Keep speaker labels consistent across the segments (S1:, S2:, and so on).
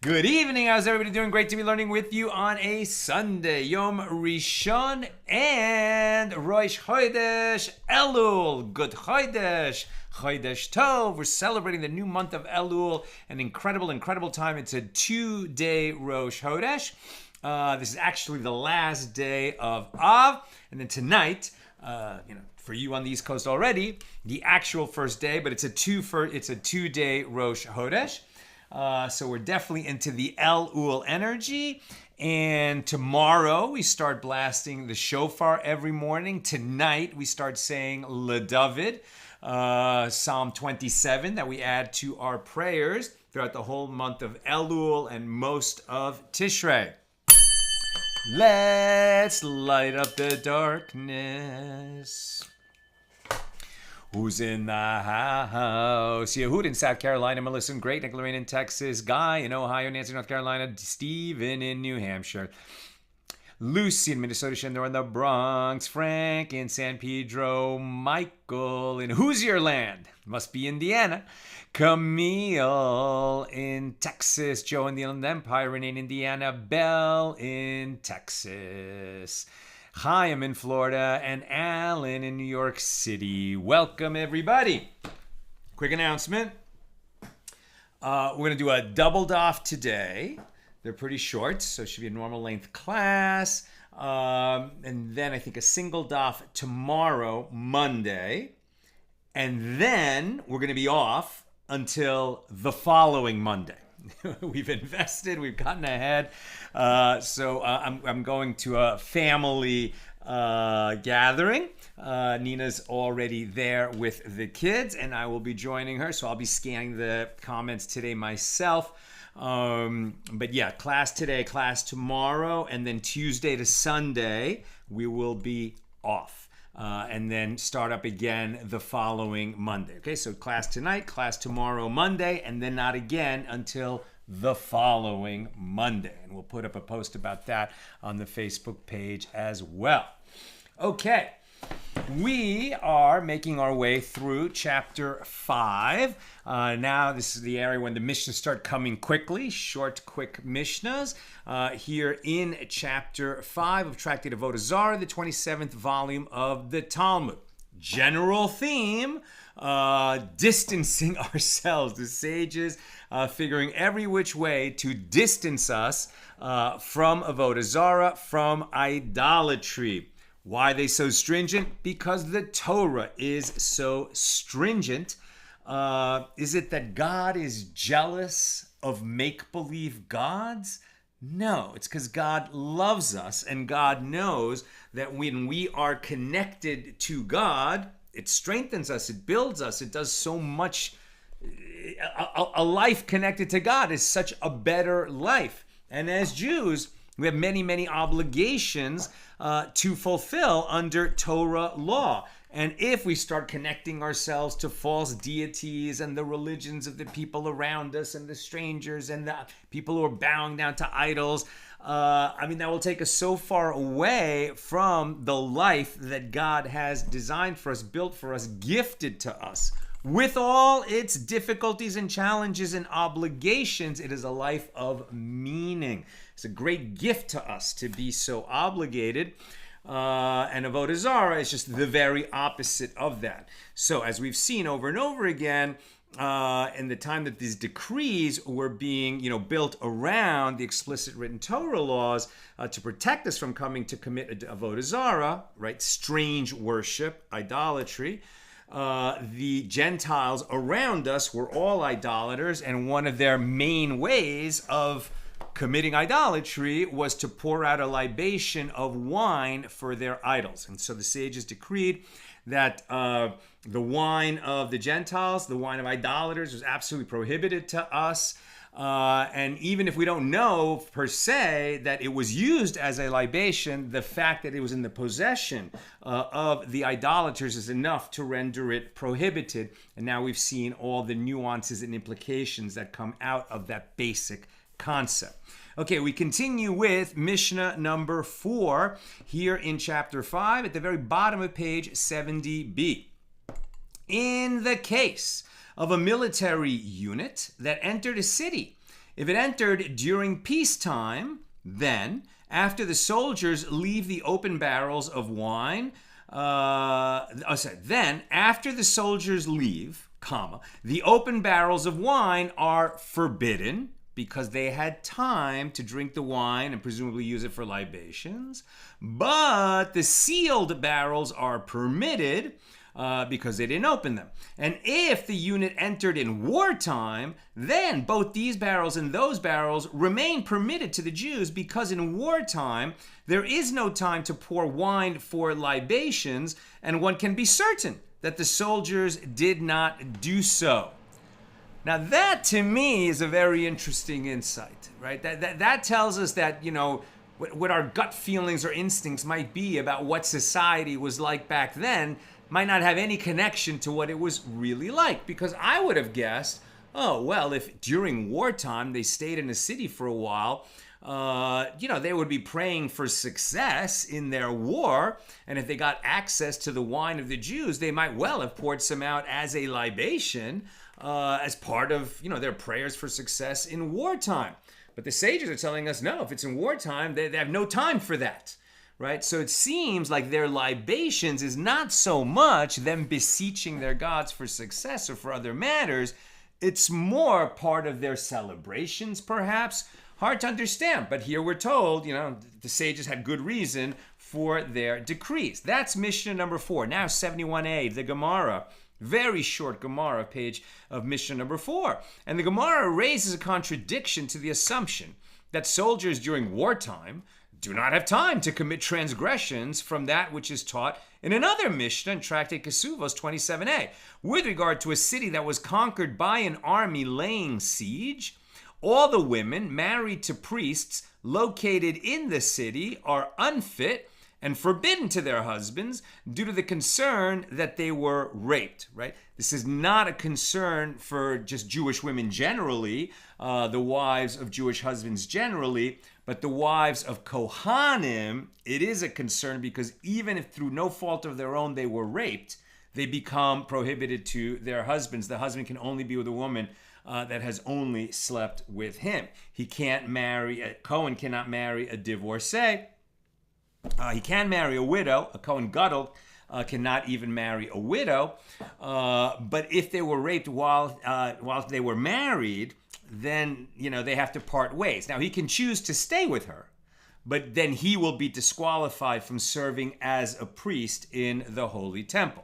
S1: Good evening. How's everybody doing? Great to be learning with you on a Sunday, Yom Rishon and Rosh Chodesh Elul. Good Chodesh, Chodesh Tov. We're celebrating the new month of Elul, an incredible time. It's a 2-day Rosh Chodesh. This is actually the last day of Av, and then tonight, for you on the East Coast already, the actual first day, but it's a 2-day Rosh Chodesh. So we're definitely into the Elul energy. And tomorrow we start blasting the shofar every morning. Tonight we start saying LeDavid, Psalm 27, that we add to our prayers throughout the whole month of Elul and most of Tishrei. Let's light up the darkness. Who's in the house? Yehud in South Carolina, Melissa in Great Neck, Lorraine in Texas, Guy in Ohio, Nancy in North Carolina, Stephen in New Hampshire, Lucy in Minnesota, Shendor in the Bronx, Frank in San Pedro, Michael in Hoosier Land, must be Indiana, Camille in Texas, Joe in the Inland Empire, Renee in Indiana, Belle in Texas, Chaim in Florida, and Alan in New York City. Welcome, everybody. Quick announcement. We're going to do a double daf today. They're pretty short, so it should be a normal length class. And then I think a single daf tomorrow, Monday. And then we're going to be off until the following Monday. We've invested, we've gotten ahead. So I'm going to a family gathering. Nina's already there with the kids, and I will be joining her. So I'll be scanning the comments today myself. But yeah, class today, class tomorrow, and then Tuesday to Sunday, we will be off. And then start up again the following Monday. Okay, so class tonight, class tomorrow, Monday, and then not again until the following Monday. And we'll put up a post about that on the Facebook page as well. Okay, we are making our way through chapter 5. Now this is the area when the Mishnas start coming quickly, short, quick Mishnas. Here in chapter 5 of Tractate Avoda Zara, the 27th volume of the Talmud. General theme, distancing ourselves. The sages figuring every which way to distance us from Avoda Zara, from idolatry. Why are they so stringent? Because the Torah is so stringent. Is it that God is jealous of make-believe gods? No, it's because God loves us, and God knows that when we are connected to God, it strengthens us, it builds us, it does so much. A life connected to God is such a better life. And as Jews, we have many obligations to fulfill under Torah law. And if we start connecting ourselves to false deities and the religions of the people around us and the strangers and the people who are bowing down to idols, that will take us so far away from the life that God has designed for us, built for us, gifted to us. With all its difficulties and challenges and obligations, it is a life of meaning. It's a great gift to us to be so obligated. And Avoda Zara is just the very opposite of that. So as we've seen over and over again, and the time that these decrees were being, built around the explicit written Torah laws to protect us from coming to commit Avoda Zara, right? Strange worship, idolatry. The Gentiles around us were all idolaters, and one of their main ways of committing idolatry was to pour out a libation of wine for their idols. And so the sages decreed that the wine of the Gentiles, the wine of idolaters, was absolutely prohibited to us. And even if we don't know per se that it was used as a libation, the fact that it was in the possession of the idolaters is enough to render it prohibited. And now we've seen all the nuances and implications that come out of that basic concept. Okay, we continue with Mishnah number 4 here in chapter 5 at the very bottom of page 70b. In the case of a military unit that entered a city, if it entered during peacetime, then after the soldiers leave the open barrels of wine, then after the soldiers leave, the open barrels of wine are forbidden, because they had time to drink the wine and presumably use it for libations. But the sealed barrels are permitted because they didn't open them. And if the unit entered in wartime, then both these barrels and those barrels remain permitted to the Jews, because in wartime, there is no time to pour wine for libations, and one can be certain that the soldiers did not do so. Now that to me is a very interesting insight, right? That tells us that, what our gut feelings or instincts might be about what society was like back then might not have any connection to what it was really like. Because I would have guessed, if during wartime they stayed in a city for a while, they would be praying for success in their war. And if they got access to the wine of the Jews, they might well have poured some out as a libation, as part of, their prayers for success in wartime. But the sages are telling us, no, if it's in wartime, they have no time for that, right? So it seems like their libations is not so much them beseeching their gods for success or for other matters. It's more part of their celebrations, perhaps. Hard to understand, but here we're told, the sages had good reason for their decrees. That's Mishnah number 4. Now 71a, the Gemara. Very short Gemara page of Mishnah number 4. And the Gemara raises a contradiction to the assumption that soldiers during wartime do not have time to commit transgressions from that which is taught in another Mishnah in Tractate Kesuvos 27a. With regard to a city that was conquered by an army laying siege, all the women married to priests located in the city are unfit and forbidden to their husbands due to the concern that they were raped, right? This is not a concern for just Jewish women generally, the wives of Jewish husbands generally, but the wives of Kohanim, it is a concern because even if through no fault of their own they were raped, they become prohibited to their husbands. The husband can only be with a woman that has only slept with him. He can't marry, a Kohen cannot marry a divorcee. He can marry a widow. A Kohen Gadol cannot even marry a widow. But if they were raped while they were married, then they have to part ways. Now he can choose to stay with her, but then he will be disqualified from serving as a priest in the Holy Temple.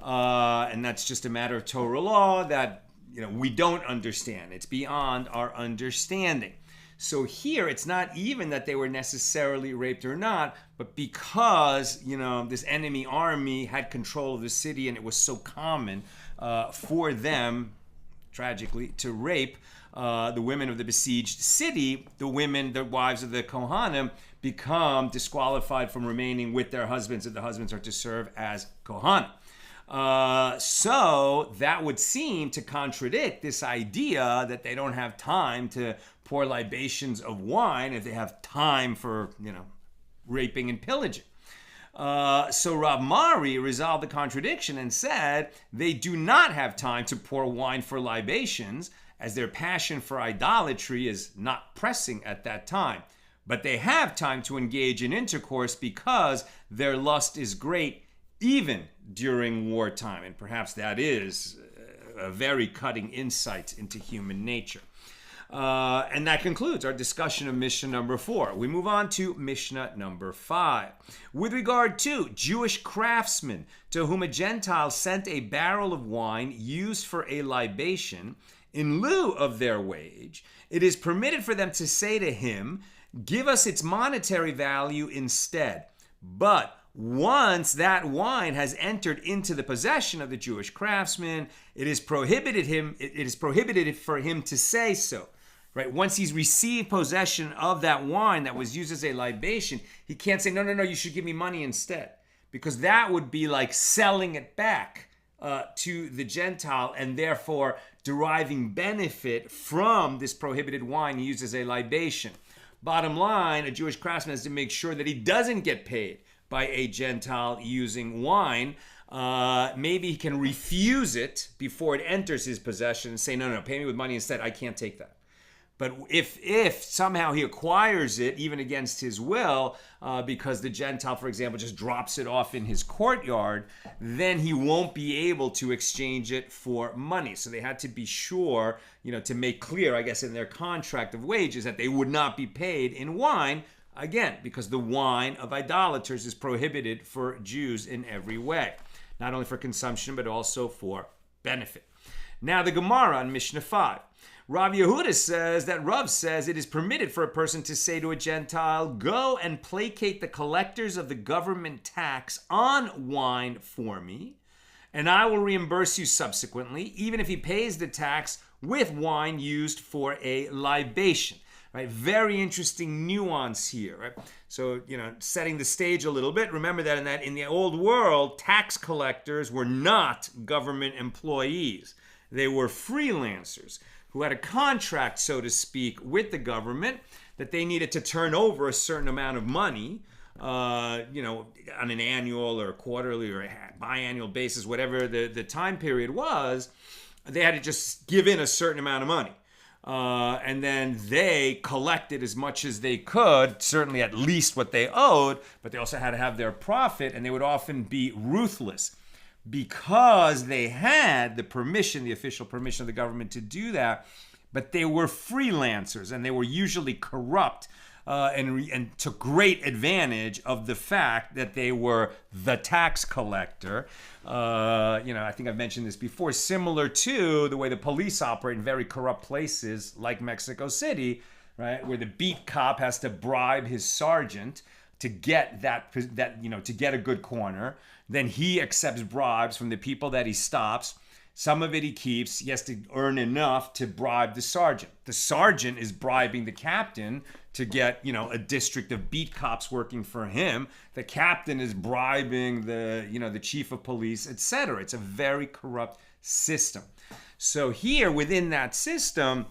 S1: And that's just a matter of Torah law that we don't understand. It's beyond our understanding. So here, it's not even that they were necessarily raped or not, but because, this enemy army had control of the city and it was so common for them, tragically, to rape the women of the besieged city, the wives of the Kohanim, become disqualified from remaining with their husbands if the husbands are to serve as Kohanim. So that would seem to contradict this idea that they don't have time to pour libations of wine if they have time for, raping and pillaging. So Rav Mari resolved the contradiction and said they do not have time to pour wine for libations as their passion for idolatry is not pressing at that time. But they have time to engage in intercourse because their lust is great even during wartime. And perhaps that is very cutting insights into human nature. And that concludes our discussion of Mishnah number 4. We move on to Mishnah number 5. With regard to Jewish craftsmen to whom a Gentile sent a barrel of wine used for a libation in lieu of their wage, it is permitted for them to say to him, "Give us its monetary value instead." But once that wine has entered into the possession of the Jewish craftsman, it is prohibited for him to say so. Right? Once he's received possession of that wine that was used as a libation, he can't say, no, you should give me money instead. Because that would be like selling it back to the Gentile and therefore deriving benefit from this prohibited wine used as a libation. Bottom line, a Jewish craftsman has to make sure that he doesn't get paid by a Gentile using wine. Maybe he can refuse it before it enters his possession and say, no, pay me with money instead. I can't take that. But if somehow he acquires it, even against his will, because the Gentile, for example, just drops it off in his courtyard, then he won't be able to exchange it for money. So they had to be sure, to make clear, I guess, in their contract of wages that they would not be paid in wine, again, because the wine of idolaters is prohibited for Jews in every way, not only for consumption, but also for benefit. Now the Gemara on Mishnah 5. Rav Yehuda says that Rav says it is permitted for a person to say to a Gentile, "Go and placate the collectors of the government tax on wine for me, and I will reimburse you subsequently, even if he pays the tax with wine used for a libation." Right? Very interesting nuance here. Right? So, setting the stage a little bit, remember that in the old world, tax collectors were not government employees. They were freelancers who had a contract, so to speak, with the government that they needed to turn over a certain amount of money, on an annual or quarterly or biannual basis, whatever the time period was. They had to just give in a certain amount of money. And then they collected as much as they could, certainly at least what they owed, but they also had to have their profit, and they would often be ruthless. Because they had the official permission of the government to do that, but they were freelancers and they were usually corrupt and took great advantage of the fact that they were the tax collector. I think I've mentioned this before, similar to the way the police operate in very corrupt places like Mexico City, right, where the beat cop has to bribe his sergeant to get to get a good corner. Then he accepts bribes from the people that he stops. Some of it he keeps. He has to earn enough to bribe the sergeant. The sergeant is bribing the captain to get, a district of beat cops working for him. The captain is bribing the chief of police, etc. It's a very corrupt system. So here within that system,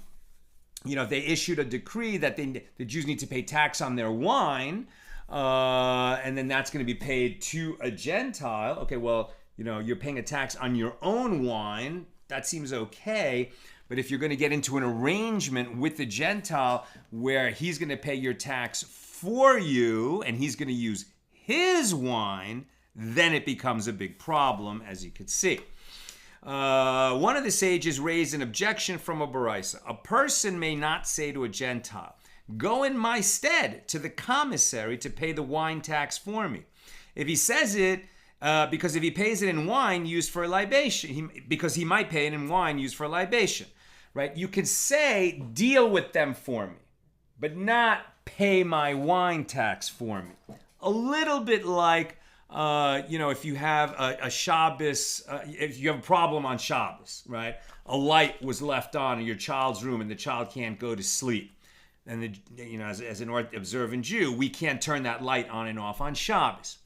S1: they issued a decree that the Jews need to pay tax on their wine. And then that's going to be paid to a Gentile. Okay, well, you're paying a tax on your own wine. That seems okay. But if you're going to get into an arrangement with the Gentile where he's going to pay your tax for you and he's going to use his wine, then it becomes a big problem, as you could see. One of the sages raised an objection from a baraisa. A person may not say to a Gentile, "Go in my stead to the commissary to pay the wine tax for me." If he says it, because if he pays it in wine used for a libation, because he might pay it in wine used for a libation, right? You could say, "Deal with them for me," but not "pay my wine tax for me." A little bit like, if you have a Shabbos, if you have a problem on Shabbos, right? A light was left on in your child's room and the child can't go to sleep. And as an observant Jew, we can't turn that light on and off on Shabbos.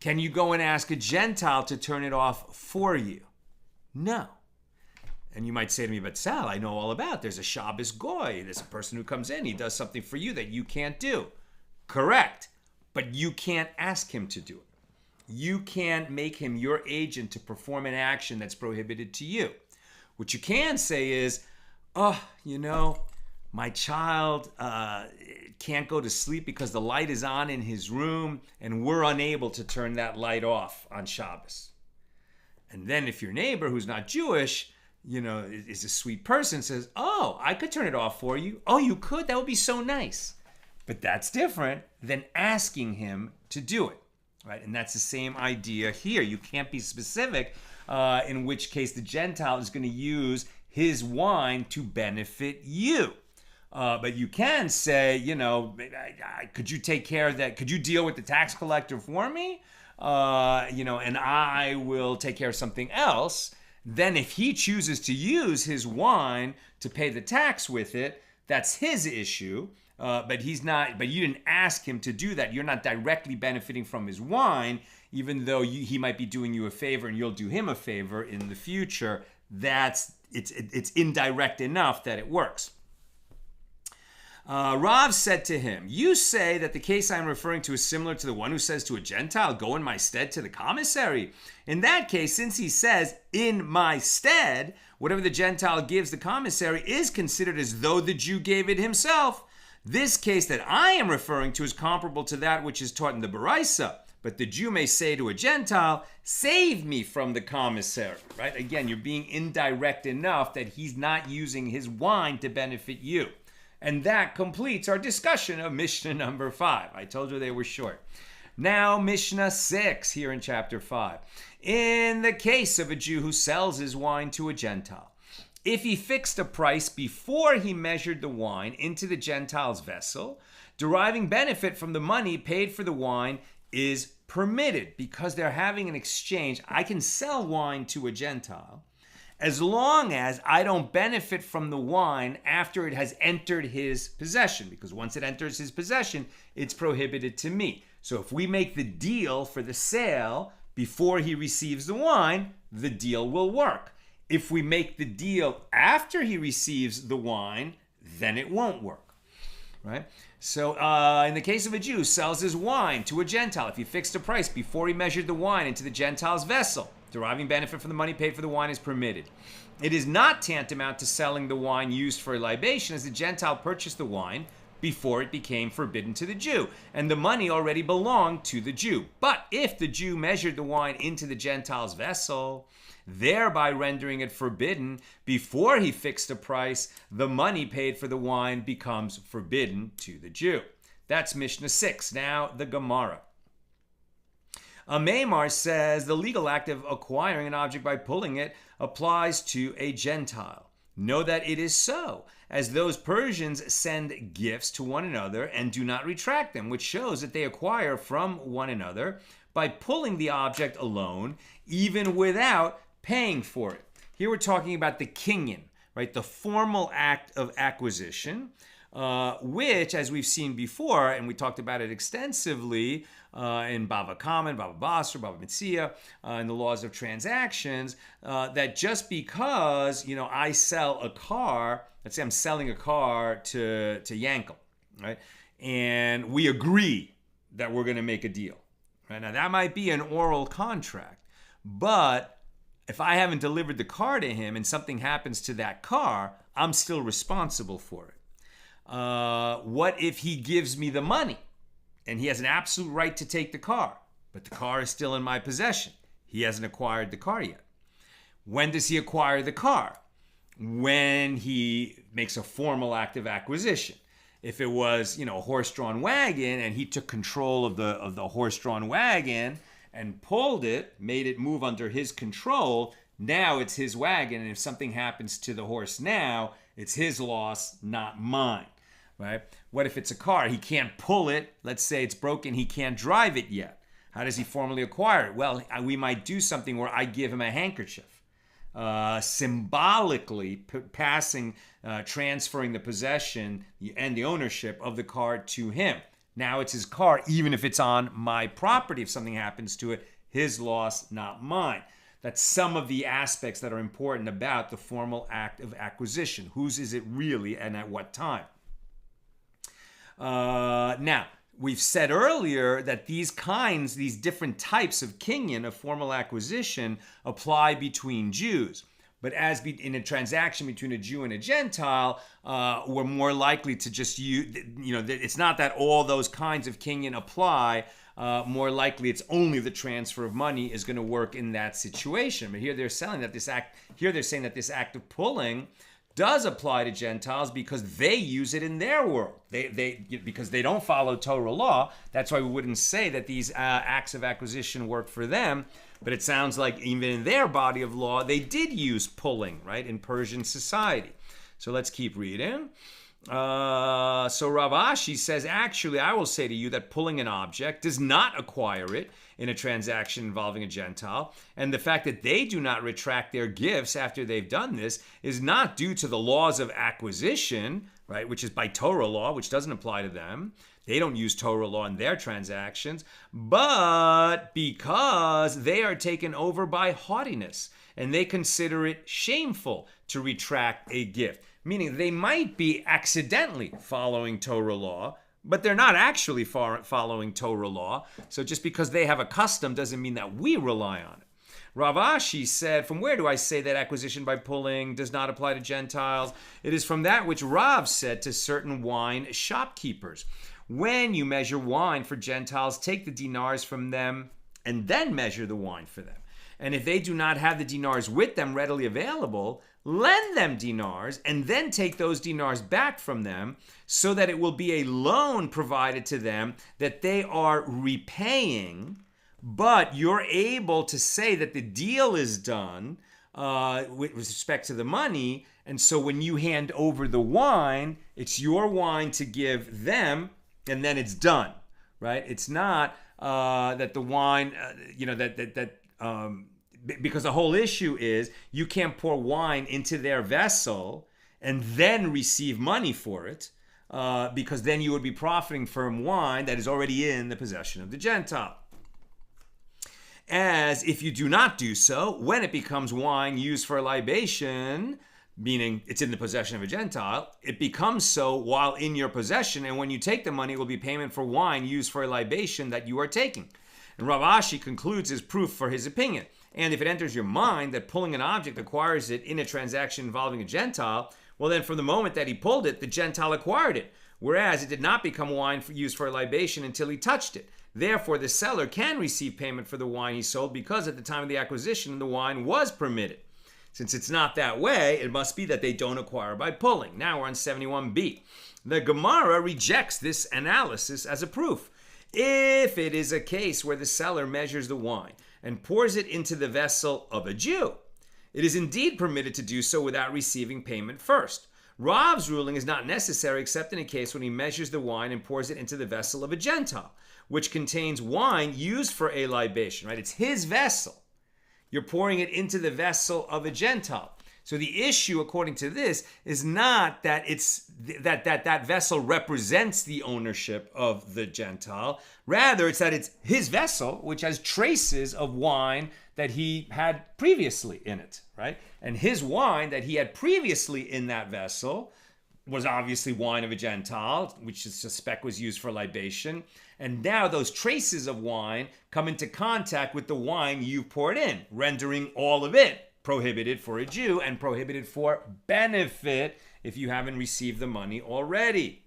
S1: Can you go and ask a Gentile to turn it off for you? No. And you might say to me, "But Sal, I know all about. There's a Shabbos goy. There's a person who comes in. He does something for you that you can't do." Correct. But you can't ask him to do it. You can't make him your agent to perform an action that's prohibited to you. What you can say is, my child can't go to sleep because the light is on in his room and we're unable to turn that light off on Shabbos. And then if your neighbor who's not Jewish is a sweet person, says, oh, I could turn it off for you. Oh, you could? That would be so nice. But that's different than asking him to do it, right? And that's the same idea here. You can't be specific, in which case the Gentile is going to use his wine to benefit you. But you can say, could you take care of that? Could you deal with the tax collector for me? And I will take care of something else. Then if he chooses to use his wine to pay the tax with it, that's his issue. But you didn't ask him to do that. You're not directly benefiting from his wine, even though he might be doing you a favor and you'll do him a favor in the future. It's indirect enough that it works. Rav said to him, you say that the case I'm referring to is similar to the one who says to a Gentile, go in my stead to the commissary. In that case, since he says, in my stead, whatever the Gentile gives the commissary is considered as though the Jew gave it himself. This case that I am referring to is comparable to that which is taught in the Baraisa. But the Jew may say to a Gentile, save me from the commissary, right? Again, you're being indirect enough that he's not using his wine to benefit you. And that completes our discussion of Mishnah number 5. I told you they were short. Now, Mishnah 6 here in chapter 5. In the case of a Jew who sells his wine to a Gentile, if he fixed a price before he measured the wine into the Gentile's vessel, deriving benefit from the money paid for the wine is permitted because they're having an exchange. I can sell wine to a Gentile as long as I don't benefit from the wine after it has entered his possession, because once it enters his possession, it's prohibited to me. So if we make the deal for the sale before he receives the wine, the deal will work. If we make the deal after he receives the wine, then it won't work, right? So in the case of a Jew who sells his wine to a Gentile, if he fixed a price before he measured the wine into the Gentile's vessel, deriving benefit from the money paid for the wine is permitted. It is not tantamount to selling the wine used for a libation, as the Gentile purchased the wine before it became forbidden to the Jew, and the money already belonged to the Jew. But if the Jew measured the wine into the Gentile's vessel, thereby rendering it forbidden before he fixed a price, the money paid for the wine becomes forbidden to the Jew. That's Mishnah 6. Now the Gemara. A Maimar says the legal act of acquiring an object by pulling it applies to a Gentile. Know that it is so, as those Persians send gifts to one another and do not retract them, which shows that they acquire from one another by pulling the object alone, even without paying for it. Here we're talking about the kinyan, right? The formal act of acquisition, which, as we've seen before, and we talked about it extensively in Bava Kama, Bava Basra, Bava Metzia, in the laws of transactions, that just because, I sell a car, let's say I'm selling a car to Yankel, right? And we agree that we're going to make a deal, right? Now, that might be an oral contract, but if I haven't delivered the car to him and something happens to that car, I'm still responsible for it. What if he gives me the money and he has an absolute right to take the car, but the car is still in my possession? He hasn't acquired the car yet. When does he acquire the car? When he makes a formal act of acquisition. If it was, a horse-drawn wagon and he took control of the horse-drawn wagon and pulled it, made it move under his control, now it's his wagon, and if something happens to the horse now, it's his loss, not mine, right? What if it's a car? He can't pull it. Let's say it's broken. He can't drive it yet. How does he formally acquire it? Well, we might do something where I give him a handkerchief, symbolically transferring the possession and the ownership of the car to him. Now it's his car, even if it's on my property. If something happens to it, his loss, not mine. That's some of the aspects that are important about the formal act of acquisition. Whose is it really and at what time? Now, we've said earlier that these different types of kinyan, of formal acquisition, apply between Jews. But as in a transaction between a Jew and a Gentile, we're more likely to just use, it's not that all those kinds of kinyan apply more likely it's only the transfer of money is going to work in that situation. But here they're saying that this act of pulling does apply to Gentiles because they use it in their world. Because they don't follow Torah law. That's why we wouldn't say that these acts of acquisition work for them. But it sounds like even in their body of law, they did use pulling, right, in Persian society. So let's keep reading. So Rav Ashi says, actually, I will say to you that pulling an object does not acquire it in a transaction involving a Gentile. And the fact that they do not retract their gifts after they've done this is not due to the laws of acquisition, right, which is by Torah law, which doesn't apply to them. They don't use Torah law in their transactions, but because they are taken over by haughtiness and they consider it shameful to retract a gift. Meaning they might be accidentally following Torah law, but they're not actually following Torah law. So just because they have a custom doesn't mean that we rely on it. Rav Ashi said, from where do I say that acquisition by pulling does not apply to Gentiles? It is from that which Rav said to certain wine shopkeepers. When you measure wine for Gentiles, take the dinars from them and then measure the wine for them. And if they do not have the dinars with them readily available, lend them dinars and then take those dinars back from them so that it will be a loan provided to them that they are repaying. But you're able to say that the deal is done with respect to the money. And so when you hand over the wine, it's your wine to give them and then it's done, right? It's not that the wine, because the whole issue is you can't pour wine into their vessel and then receive money for it, because then you would be profiting from wine that is already in the possession of the Gentile. As if you do not do so, when it becomes wine used for libation, meaning it's in the possession of a Gentile, it becomes so while in your possession, and when you take the money, it will be payment for wine used for a libation that you are taking. And Rav Ashi concludes his proof for his opinion. And if it enters your mind that pulling an object acquires it in a transaction involving a Gentile, well then from the moment that he pulled it, the Gentile acquired it, whereas it did not become wine used for a libation until he touched it. Therefore, the seller can receive payment for the wine he sold because at the time of the acquisition, the wine was permitted. Since it's not that way, it must be that they don't acquire by pulling. Now we're on 71b. The Gemara rejects this analysis as a proof. If it is a case where the seller measures the wine and pours it into the vessel of a Jew, it is indeed permitted to do so without receiving payment first. Rav's ruling is not necessary except in a case when he measures the wine and pours it into the vessel of a Gentile, which contains wine used for a libation, right? It's his vessel. You're pouring it into the vessel of a Gentile. So the issue, according to this, is not that it's that vessel represents the ownership of the Gentile. Rather, it's that it's his vessel, which has traces of wine that he had previously in it, right? And his wine that he had previously in that vessel was obviously wine of a Gentile, which I suspect was used for libation. And now those traces of wine come into contact with the wine you poured in, rendering all of it prohibited for a Jew and prohibited for benefit if you haven't received the money already.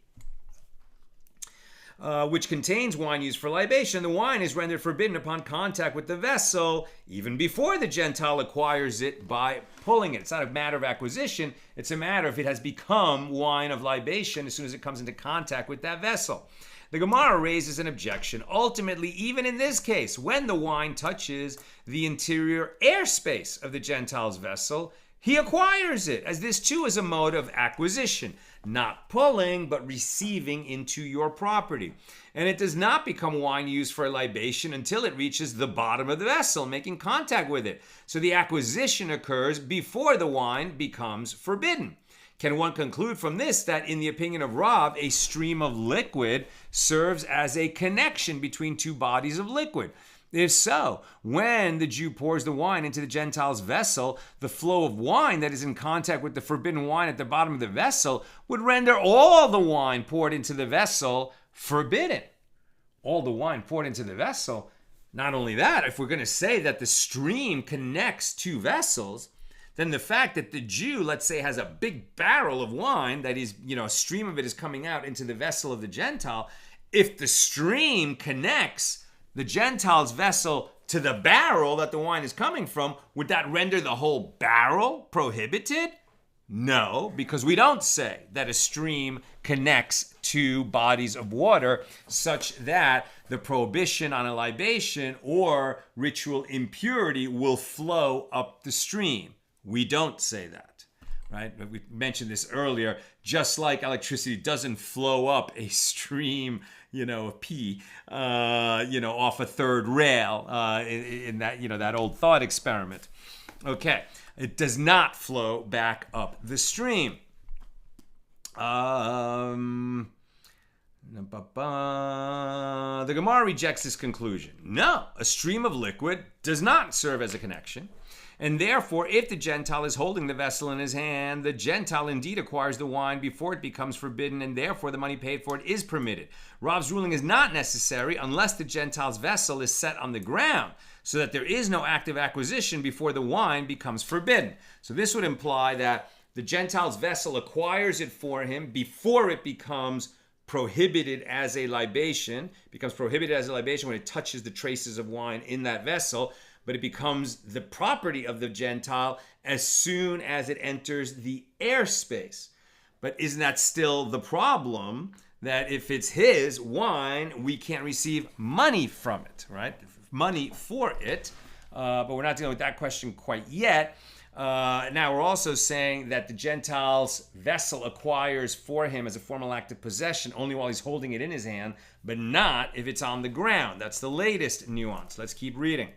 S1: Which contains wine used for libation. The wine is rendered forbidden upon contact with the vessel, even before the Gentile acquires it by pulling it. It's not a matter of acquisition. It's a matter of it has become wine of libation as soon as it comes into contact with that vessel. The Gemara raises an objection. Ultimately, even in this case, when the wine touches the interior airspace of the Gentile's vessel, he acquires it, as this too is a mode of acquisition, not pulling, but receiving into your property. And it does not become wine used for a libation until it reaches the bottom of the vessel, making contact with it. So the acquisition occurs before the wine becomes forbidden. Can one conclude from this that, in the opinion of Rav, a stream of liquid serves as a connection between two bodies of liquid? If so, when the Jew pours the wine into the Gentile's vessel, the flow of wine that is in contact with the forbidden wine at the bottom of the vessel would render all the wine poured into the vessel forbidden. All the wine poured into the vessel. Not only that, if we're going to say that the stream connects two vessels, then the fact that the Jew, let's say, has a big barrel of wine that is, a stream of it is coming out into the vessel of the Gentile, if the stream connects the Gentile's vessel to the barrel that the wine is coming from, would that render the whole barrel prohibited? No, because we don't say that a stream connects two bodies of water such that the prohibition on a libation or ritual impurity will flow up the stream. We don't say that, right? We mentioned this earlier. Just like electricity doesn't flow up a stream, of pee, off a third rail in that, that old thought experiment. Okay. It does not flow back up the stream. The Gemara rejects this conclusion. No, a stream of liquid does not serve as a connection. And therefore, if the Gentile is holding the vessel in his hand, the Gentile indeed acquires the wine before it becomes forbidden, and therefore the money paid for it is permitted. Rav's ruling is not necessary unless the Gentile's vessel is set on the ground, so that there is no active acquisition before the wine becomes forbidden. So this would imply that the Gentile's vessel acquires it for him before it becomes prohibited as a libation. It becomes prohibited as a libation when it touches the traces of wine in that vessel, but it becomes the property of the Gentile as soon as it enters the airspace. But isn't that still the problem, that if it's his wine, we can't receive money from it, right? Money for it, but we're not dealing with that question quite yet. Now we're also saying that the Gentile's vessel acquires for him as a formal act of possession only while he's holding it in his hand, but not if it's on the ground. That's the latest nuance. Let's keep reading.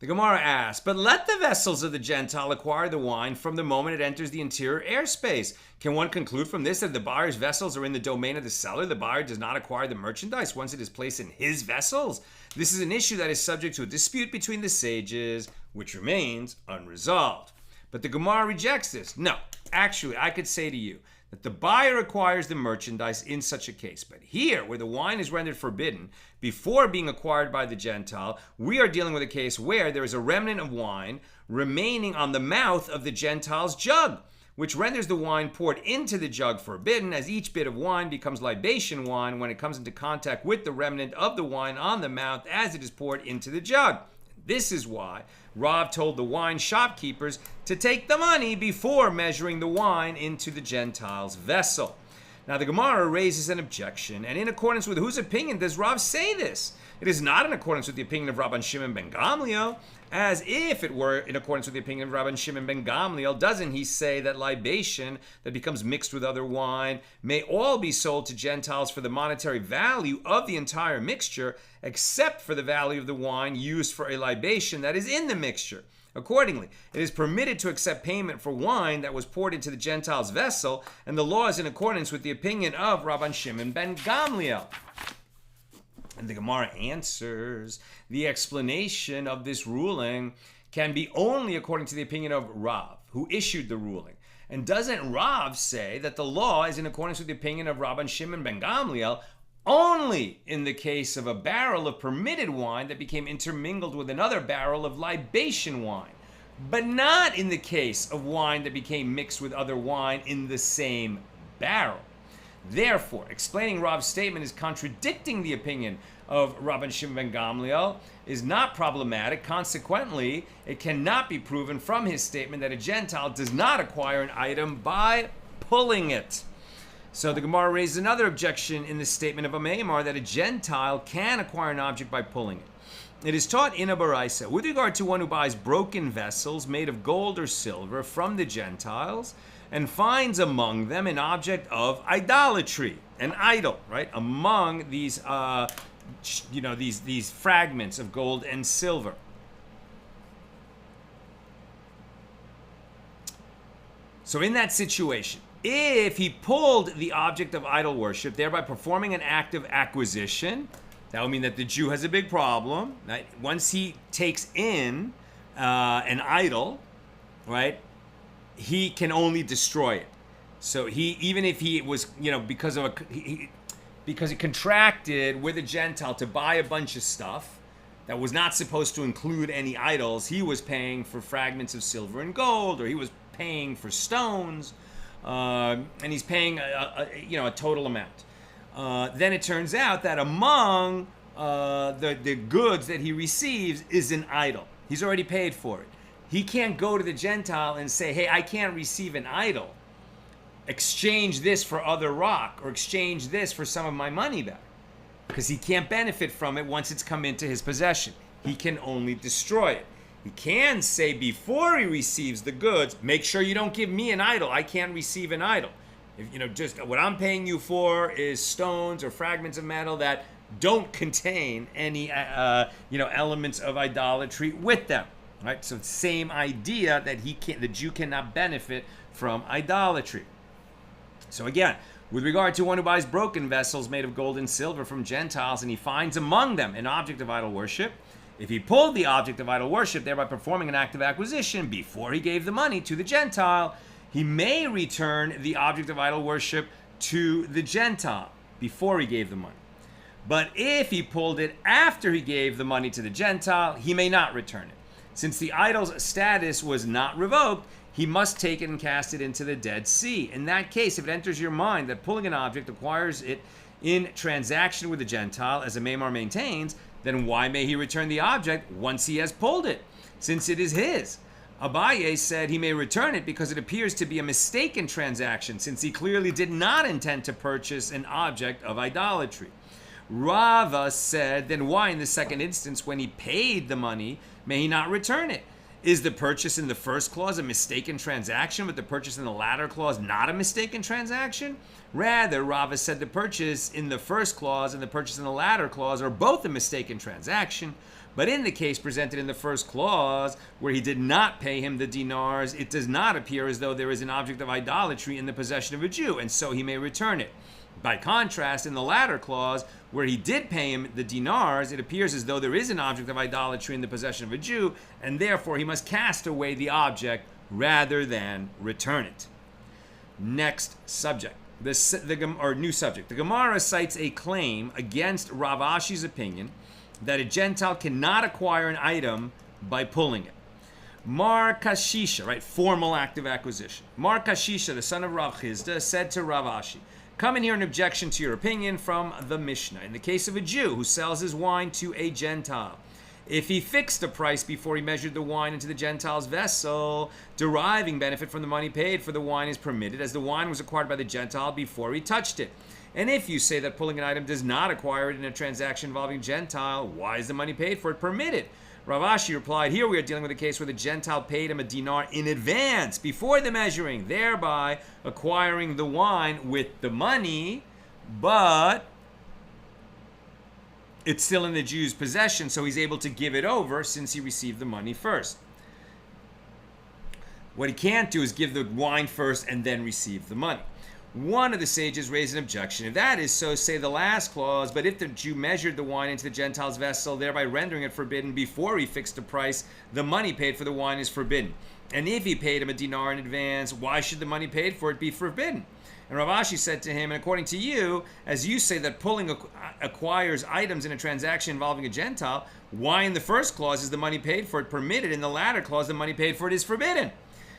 S1: The Gemara asks, but let the vessels of the Gentile acquire the wine from the moment it enters the interior airspace. Can one conclude from this that if the buyer's vessels are in the domain of the seller, the buyer does not acquire the merchandise once it is placed in his vessels? This is an issue that is subject to a dispute between the sages, which remains unresolved. But the Gemara rejects this. No, actually, I could say to you that the buyer acquires the merchandise in such a case. But here, where the wine is rendered forbidden before being acquired by the Gentile, we are dealing with a case where there is a remnant of wine remaining on the mouth of the Gentile's jug, which renders the wine poured into the jug forbidden, as each bit of wine becomes libation wine when it comes into contact with the remnant of the wine on the mouth as it is poured into the jug. This is why Rav told the wine shopkeepers to take the money before measuring the wine into the Gentile's vessel. Now the Gemara raises an objection, and in accordance with whose opinion does Rav say this? It is not in accordance with the opinion of Rabban Shimon ben Gamliel. As if it were in accordance with the opinion of Rabban Shimon ben Gamliel, doesn't he say that libation that becomes mixed with other wine may all be sold to Gentiles for the monetary value of the entire mixture, except for the value of the wine used for a libation that is in the mixture? Accordingly, it is permitted to accept payment for wine that was poured into the Gentile's vessel, and the law is in accordance with the opinion of Rabban Shimon ben Gamliel. And the Gemara answers, the explanation of this ruling can be only according to the opinion of Rav, who issued the ruling. And doesn't Rav say that the law is in accordance with the opinion of Rabban Shimon ben Gamliel only in the case of a barrel of permitted wine that became intermingled with another barrel of libation wine, but not in the case of wine that became mixed with other wine in the same barrel? Therefore, explaining Rav's statement is contradicting the opinion of Rabban Shimon ben Gamliel is not problematic. Consequently, it cannot be proven from his statement that a Gentile does not acquire an item by pulling it. So the Gemara raises another objection in the statement of Ameimar that a Gentile can acquire an object by pulling it. It is taught in a Baraisa with regard to one who buys broken vessels made of gold or silver from the Gentiles and finds among them an object of idolatry, an idol, right? Among these, these fragments of gold and silver. So in that situation, if he pulled the object of idol worship, thereby performing an act of acquisition, that would mean that the Jew has a big problem. Right? Once he takes in an idol, right, he can only destroy it. So even if he was, because he contracted with a Gentile to buy a bunch of stuff that was not supposed to include any idols, he was paying for fragments of silver and gold, or he was paying for stones, and he's paying a total amount. then it turns out that among the goods that he receives is an idol. He's already paid for it. He can't go to the Gentile and say, hey, I can't receive an idol. Exchange this for other rock, or exchange this for some of my money back. Because he can't benefit from it once it's come into his possession. He can only destroy it. He can say before he receives the goods, make sure you don't give me an idol. I can't receive an idol. If, just what I'm paying you for is stones or fragments of metal that don't contain any, elements of idolatry with them. Right? So same idea that the Jew cannot benefit from idolatry. So again, with regard to one who buys broken vessels made of gold and silver from Gentiles, and he finds among them an object of idol worship, if he pulled the object of idol worship, thereby performing an act of acquisition before he gave the money to the Gentile, he may return the object of idol worship to the Gentile before he gave the money. But if he pulled it after he gave the money to the Gentile, he may not return it. Since the idol's status was not revoked, he must take it and cast it into the Dead Sea. In that case, if it enters your mind that pulling an object acquires it in transaction with the Gentile, as a Maimar maintains, then why may he return the object once he has pulled it, since it is his? Abaye said he may return it because it appears to be a mistaken transaction, since he clearly did not intend to purchase an object of idolatry. Rava said, then why in the second instance, when he paid the money, may he not return it? Is the purchase in the first clause a mistaken transaction, but the purchase in the latter clause not a mistaken transaction? Rather, Rava said the purchase in the first clause and the purchase in the latter clause are both a mistaken transaction, but in the case presented in the first clause, where he did not pay him the dinars, it does not appear as though there is an object of idolatry in the possession of a Jew, and so he may return it. By contrast, in the latter clause, where he did pay him the dinars, it appears as though there is an object of idolatry in the possession of a Jew, and therefore he must cast away the object rather than return it. Next subject, new subject. The Gemara cites a claim against Rav Ashi's opinion that a Gentile cannot acquire an item by pulling it. Mar Kashisha, right, formal act of acquisition. Mar Kashisha, the son of Rav Chizda, said to Rav Ashi, come and hear an objection to your opinion from the Mishna. In the case of a Jew who sells his wine to a Gentile, if he fixed a price before he measured the wine into the Gentile's vessel, deriving benefit from the money paid for the wine is permitted, as the wine was acquired by the Gentile before he touched it. And if you say that pulling an item does not acquire it in a transaction involving Gentile, why is the money paid for it permitted? Rav Ashi replied, here we are dealing with a case where the Gentile paid him a dinar in advance, before the measuring, thereby acquiring the wine with the money, but it's still in the Jew's possession, so he's able to give it over since he received the money first. What he can't do is give the wine first and then receive the money. One of the sages raised an objection. If that is so, say the last clause, but if the Jew measured the wine into the Gentile's vessel, thereby rendering it forbidden before he fixed a price, the money paid for the wine is forbidden. And if he paid him a dinar in advance, why should the money paid for it be forbidden? And Rav Ashi said to him, and according to you, as you say that pulling acquires items in a transaction involving a Gentile, why in the first clause is the money paid for it permitted? In the latter clause, the money paid for it is forbidden.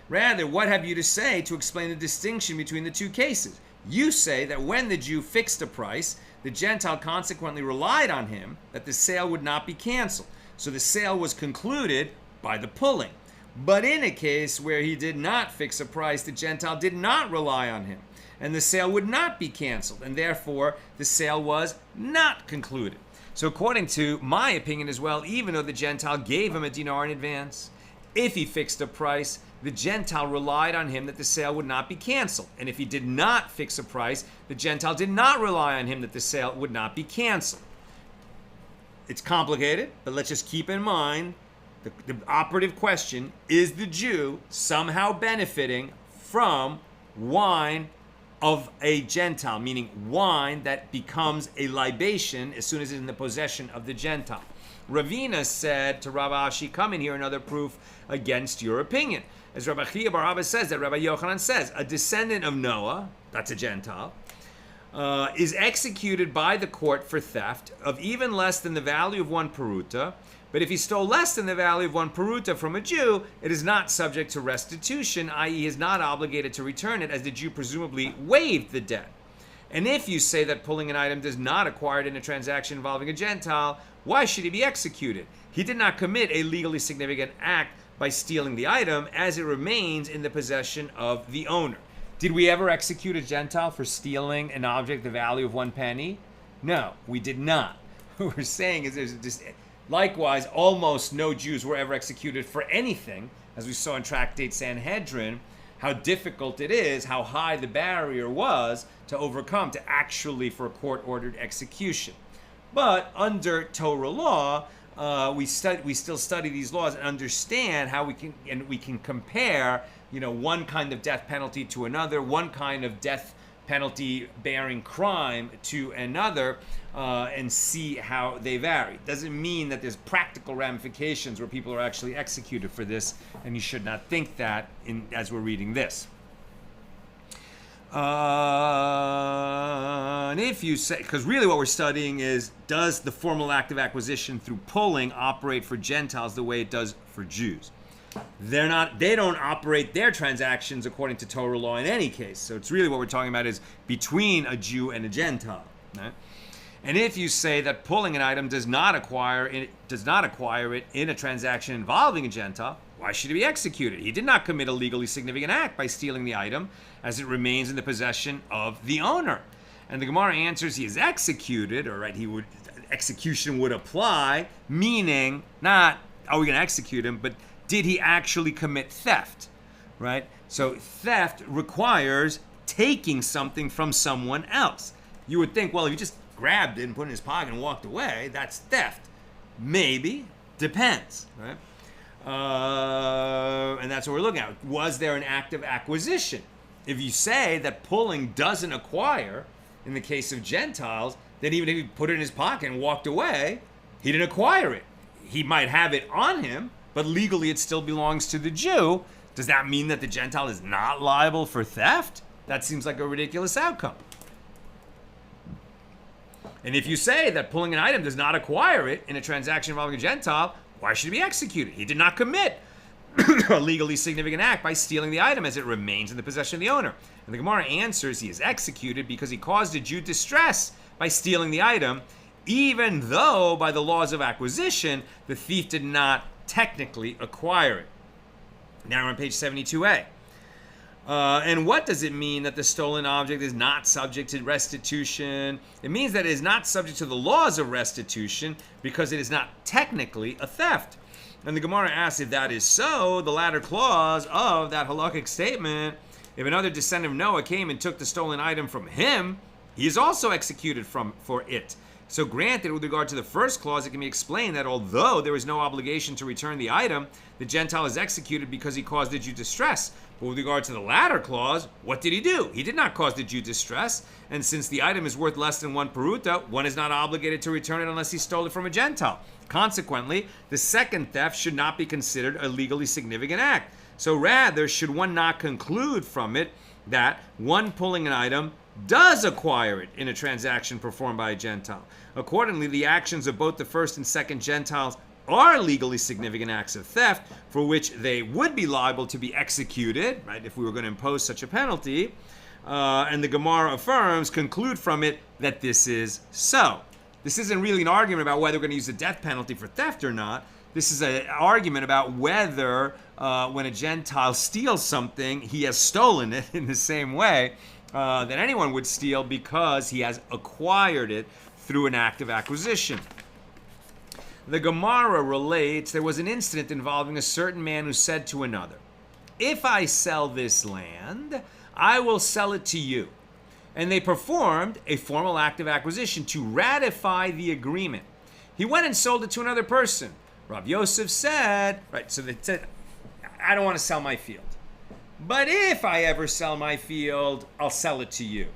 S1: Rather, what have you to say to explain the distinction between the two cases? You say that when the Jew fixed a price, the Gentile consequently relied on him that the sale would not be canceled. So the sale was concluded by the pulling. But in a case where he did not fix a price, the Gentile did not rely on him, and the sale would not be canceled, and therefore the sale was not concluded. So according to my opinion as well, even though the Gentile gave him a dinar in advance, if he fixed a price, the Gentile relied on him that the sale would not be canceled. And if he did not fix a price, the Gentile did not rely on him that the sale would not be canceled. It's complicated, but let's just keep in mind the operative question, is the Jew somehow benefiting from wine of a Gentile, meaning wine that becomes a libation as soon as it's in the possession of the Gentile? Ravina said to Rav Ashi, come and hear another proof against your opinion. As Rabbi Chia bar Abba says, that Rabbi Yochanan says, a descendant of Noah, that's a Gentile, is executed by the court for theft of even less than the value of one peruta. But if he stole less than the value of one peruta from a Jew, it is not subject to restitution, i.e. he is not obligated to return it, as the Jew presumably waived the debt. And if you say that pulling an item does not acquire it in a transaction involving a Gentile, why should he be executed? He did not commit a legally significant act by stealing the item, as it remains in the possession of the owner. Did we ever execute a Gentile for stealing an object the value of 1 penny? No, we did not. What we're saying is there's just, likewise, almost no Jews were ever executed for anything, as we saw in Tractate Sanhedrin, how difficult it is, how high the barrier was to overcome, to actually for a court-ordered execution. But under Torah law, we still study these laws and understand how we can compare, one kind of death penalty to another, one kind of death penalty bearing crime to another, and see how they vary. Doesn't mean that there's practical ramifications where people are actually executed for this, and you should not think that as we're reading this. And if you say, because really what we're studying is, does the formal act of acquisition through pulling operate for Gentiles the way it does for Jews? They don't operate their transactions according to Torah law in any case. So it's really what we're talking about is between a Jew and a Gentile. Right? And if you say that pulling an item does not acquire it in a transaction involving a Gentile, why should he be executed? He did not commit a legally significant act by stealing the item, as it remains in the possession of the owner. And the Gemara answers he is executed, or execution would apply, meaning not are we going to execute him, but did he actually commit theft, right? So theft requires taking something from someone else. You would think, well, if you just grabbed it and put it in his pocket and walked away, that's theft. Maybe, depends, right? And that's what we're looking at. Was there an act of acquisition? If you say that pulling doesn't acquire, in the case of Gentiles, then even if he put it in his pocket and walked away, he didn't acquire it. He might have it on him, but legally it still belongs to the Jew. Does that mean that the Gentile is not liable for theft? That seems like a ridiculous outcome. And if you say that pulling an item does not acquire it in a transaction involving a Gentile, why should he be executed? He did not commit a legally significant act by stealing the item, as it remains in the possession of the owner. And the Gemara answers he is executed because he caused a Jew distress by stealing the item, even though by the laws of acquisition, the thief did not technically acquire it. Now we're on page 72a. And what does it mean that the stolen object is not subject to restitution? It means that it is not subject to the laws of restitution because it is not technically a theft. And the Gemara asks, if that is so, the latter clause of that halakhic statement, if another descendant of Noah came and took the stolen item from him, he is also executed for it. So granted, with regard to the first clause, it can be explained that although there is no obligation to return the item, the Gentile is executed because he caused the Jew distress. But with regard to the latter clause, what did he do? He did not cause the Jew distress, and since the item is worth less than 1 peruta, one is not obligated to return it unless he stole it from a Gentile. Consequently, the second theft should not be considered a legally significant act. So rather, should one not conclude from it that one pulling an item does acquire it in a transaction performed by a Gentile. Accordingly, the actions of both the first and second Gentiles are legally significant acts of theft for which they would be liable to be executed, right, if we were going to impose such a penalty. And the Gemara affirms, conclude from it that this is so. This isn't really an argument about whether we're going to use the death penalty for theft or not. This is an argument about whether when a Gentile steals something, he has stolen it in the same way that anyone would steal because he has acquired it through an act of acquisition. The Gemara relates there was an incident involving a certain man who said to another, "If I sell this land, I will sell it to you." And they performed a formal act of acquisition to ratify the agreement. He went and sold it to another person. Rav Yosef said, right, so they said, I don't want to sell my field. But if I ever sell my field, I'll sell it to you.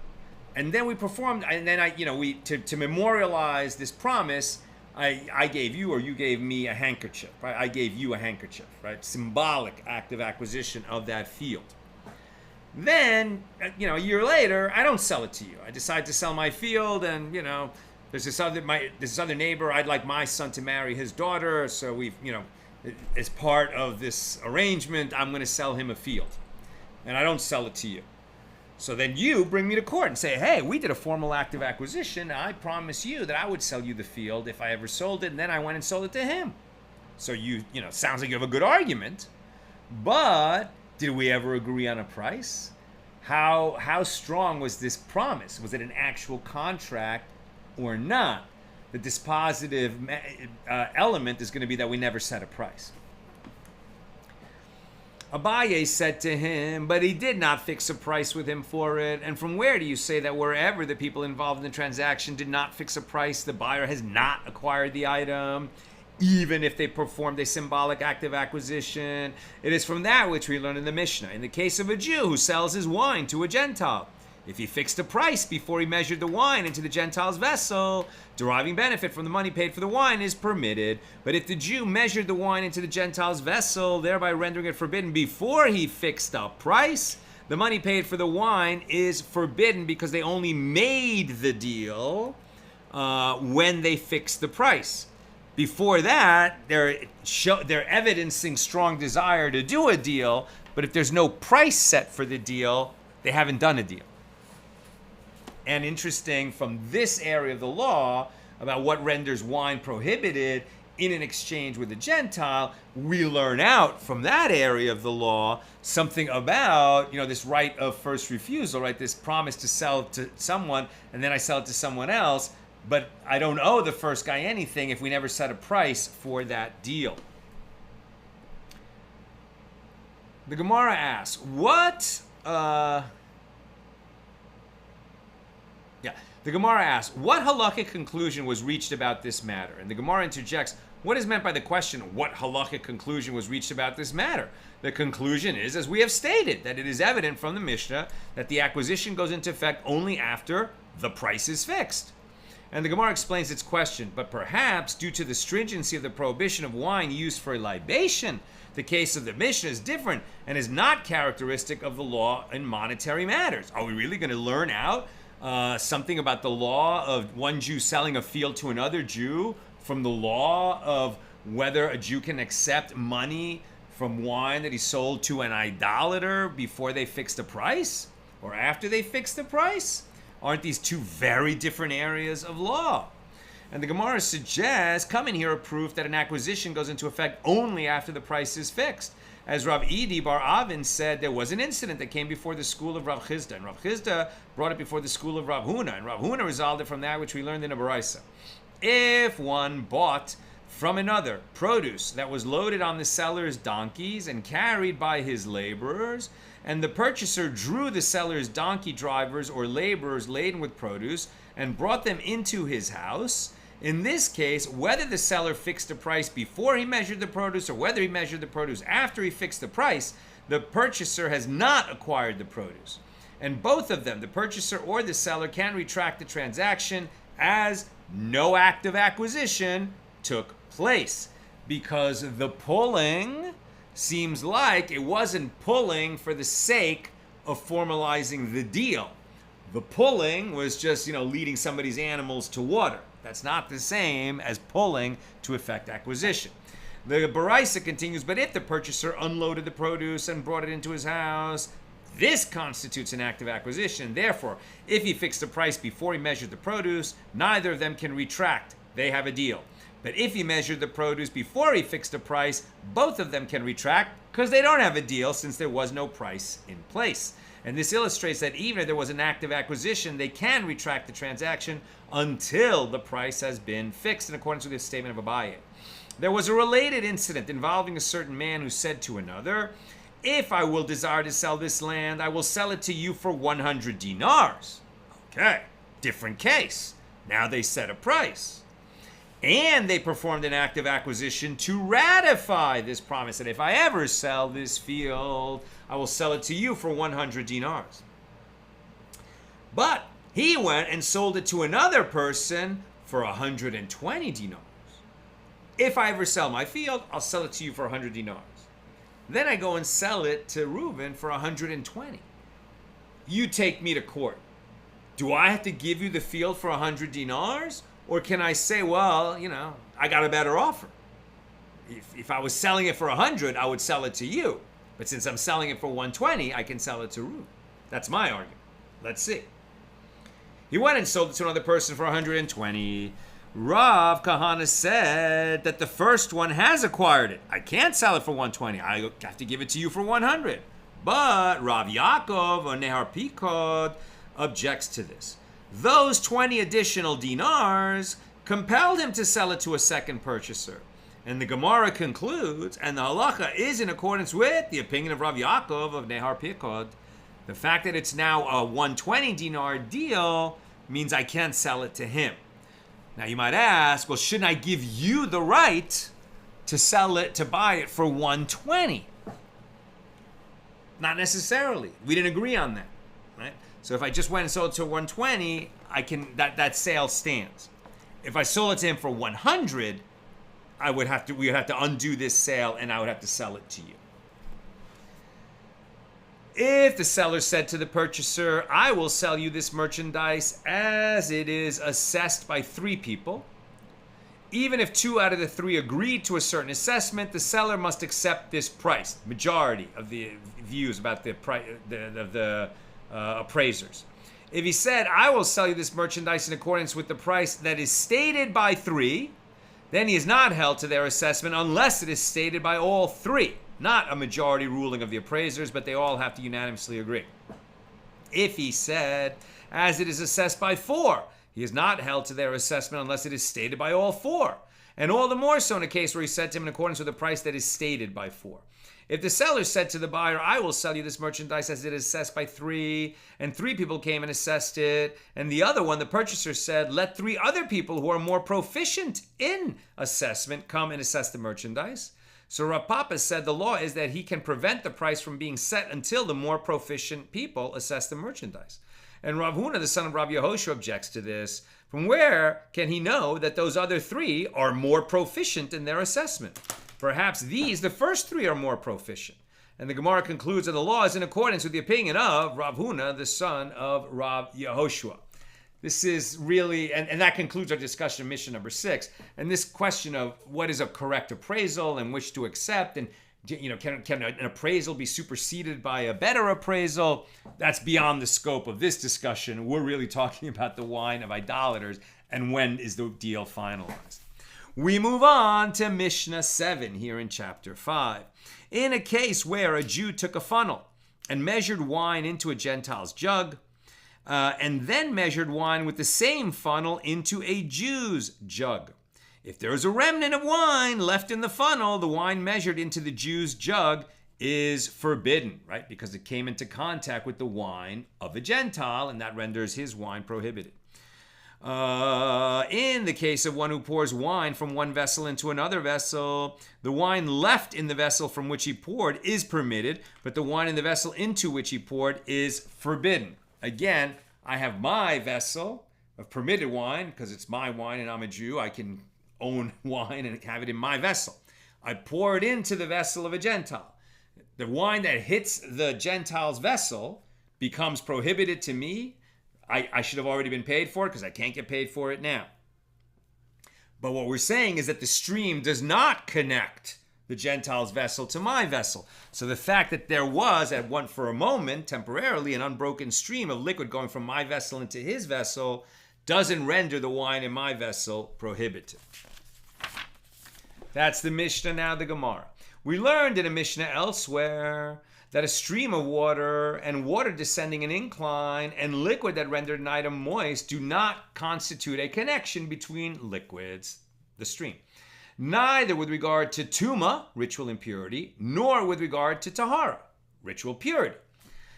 S1: And then we performed, and then to memorialize this promise, I gave you, or you gave me, a handkerchief, right? I gave you a handkerchief, right? Symbolic act of acquisition of that field. Then, a year later, I don't sell it to you. I decide to sell my field, and, there's this other neighbor, I'd like my son to marry his daughter, so we've, as part of this arrangement, I'm going to sell him a field. And I don't sell it to you. So then you bring me to court and say, hey, we did a formal act of acquisition. I promise you that I would sell you the field if I ever sold it, and then I went and sold it to him. So you know, sounds like you have a good argument. But did we ever agree on a price? How strong was this promise? Was it an actual contract or not? The dispositive element is going to be that we never set a price. Abaye said to him, but he did not fix a price with him for it. And from where do you say that wherever the people involved in the transaction did not fix a price, the buyer has not acquired the item, even if they performed a symbolic act of acquisition? It is from that which we learn in the Mishnah. In the case of a Jew who sells his wine to a Gentile, if he fixed a price before he measured the wine into the Gentile's vessel, deriving benefit from the money paid for the wine is permitted. But if the Jew measured the wine into the Gentile's vessel, thereby rendering it forbidden before he fixed a price, the money paid for the wine is forbidden because they only made the deal when they fixed the price. Before that, they're evidencing strong desire to do a deal, but if there's no price set for the deal, they haven't done a deal. And interesting, from this area of the law about what renders wine prohibited in an exchange with a Gentile, we learn out from that area of the law something about, you know, this right of first refusal, right? This promise to sell to someone and then I sell it to someone else, but I don't owe the first guy anything if we never set a price for that deal. The Gemara asks, The Gemara asks, what halakhic conclusion was reached about this matter? And the Gemara interjects, what is meant by the question, what halakhic conclusion was reached about this matter? The conclusion is, as we have stated, that it is evident from the Mishnah that the acquisition goes into effect only after the price is fixed. And the Gemara explains its question, but perhaps due to the stringency of the prohibition of wine used for libation, the case of the Mishnah is different and is not characteristic of the law in monetary matters. Are we really going to learn out something about the law of one Jew selling a field to another Jew from the law of whether a Jew can accept money from wine that he sold to an idolater before they fixed the price or after they fixed the price? Aren't these two very different areas of law? And the Gemara suggests, come in here a proof that an acquisition goes into effect only after the price is fixed. As Rav Idi Bar Avin said, there was an incident that came before the school of Rav Chizda, and Rav Chizda brought it before the school of Rav Huna, and Rav Huna resolved it from that which we learned in a Baraisa. If one bought from another produce that was loaded on the seller's donkeys and carried by his laborers, and the purchaser drew the seller's donkey drivers or laborers laden with produce and brought them into his house, in this case, whether the seller fixed the price before he measured the produce or whether he measured the produce after he fixed the price, the purchaser has not acquired the produce. And both of them, the purchaser or the seller, can retract the transaction as no act of acquisition took place, because the pulling seems like it wasn't pulling for the sake of formalizing the deal. The pulling was just, leading somebody's animals to water. That's not the same as pulling to effect acquisition. The Baraisa continues, but if the purchaser unloaded the produce and brought it into his house, this constitutes an act of acquisition. Therefore, if he fixed the price before he measured the produce, neither of them can retract. They have a deal. But if he measured the produce before he fixed the price, both of them can retract because they don't have a deal since there was no price in place. And this illustrates that even if there was an act of acquisition, they can retract the transaction until the price has been fixed in accordance with the statement of Abaye. There was a related incident involving a certain man who said to another, if I will desire to sell this land, I will sell it to you for 100 dinars. Okay, different case. Now they set a price. And they performed an act of acquisition to ratify this promise that if I ever sell this field, I will sell it to you for 100 dinars. But he went and sold it to another person for 120 dinars. If I ever sell my field, I'll sell it to you for 100 dinars. Then I go and sell it to Reuben for 120. You take me to court. Do I have to give you the field for 100 dinars? Or can I say, well, I got a better offer. If I was selling it for 100, I would sell it to you. But since I'm selling it for 120, I can sell it to Reuben. That's my argument. Let's see. He went and sold it to another person for 120. Rav Kahana said that the first one has acquired it. I can't sell it for 120. I have to give it to you for 100. But Rav Yaakov or Nehar Pikod objects to this. Those 20 additional dinars compelled him to sell it to a second purchaser. And the Gemara concludes, and the halacha is in accordance with the opinion of Rav Yaakov of Nehar Pikod. The fact that it's now a 120 dinar deal means I can't sell it to him. Now you might ask, well, shouldn't I give you the right to sell it, to buy it for 120? Not necessarily. We didn't agree on that, right? So if I just went and sold it to 120, that sale stands. If I sold it to him for 100, we would have to undo this sale and I would have to sell it to you. If the seller said to the purchaser, I will sell you this merchandise as it is assessed by 3 people, even if 2 out of the 3 agreed to a certain assessment, the seller must accept this price. Majority of the views about the price of the appraisers. If he said, I will sell you this merchandise in accordance with the price that is stated by 3, then he is not held to their assessment unless it is stated by all 3. Not a majority ruling of the appraisers, but they all have to unanimously agree. If he said, as it is assessed by 4, he is not held to their assessment unless it is stated by all 4. And all the more so in a case where he said to him in accordance with the price that is stated by 4. If the seller said to the buyer, I will sell you this merchandise as it is assessed by 3, and 3 people came and assessed it, and the other one, the purchaser, said, let 3 other people who are more proficient in assessment come and assess the merchandise. So Rav Papa said the law is that he can prevent the price from being set until the more proficient people assess the merchandise. And Rav Huna, the son of Rav Yehoshua, objects to this. From where can he know that those other 3 are more proficient in their assessment? Perhaps the first 3 are more proficient. And the Gemara concludes that the law is in accordance with the opinion of Rav Huna, the son of Rav Yehoshua. This is really, and that concludes our discussion of Mishnah number 6. And this question of what is a correct appraisal and which to accept, and can an appraisal be superseded by a better appraisal? That's beyond the scope of this discussion. We're really talking about the wine of idolaters and when is the deal finalized. We move on to Mishnah 7 here in chapter 5. In a case where a Jew took a funnel and measured wine into a Gentile's jug, and then measured wine with the same funnel into a Jew's jug. If there is a remnant of wine left in the funnel, the wine measured into the Jew's jug is forbidden, right? Because it came into contact with the wine of a Gentile, and that renders his wine prohibited. In the case of one who pours wine from one vessel into another vessel, the wine left in the vessel from which he poured is permitted, but the wine in the vessel into which he poured is forbidden. Again, I have my vessel of permitted wine because it's my wine and I'm a Jew. I can own wine and have it in my vessel. I pour it into the vessel of a Gentile. The wine that hits the Gentile's vessel becomes prohibited to me. I should have already been paid for it because I can't get paid for it now. But what we're saying is that the stream does not connect the Gentile's vessel to my vessel. So the fact that there was, for a moment, temporarily, an unbroken stream of liquid going from my vessel into his vessel doesn't render the wine in my vessel prohibited. That's the Mishnah, now the Gemara. We learned in a Mishnah elsewhere that a stream of water and water descending an incline and liquid that rendered an item moist do not constitute a connection between liquids, the stream. Neither with regard to tuma, ritual impurity, nor with regard to tahara, ritual purity.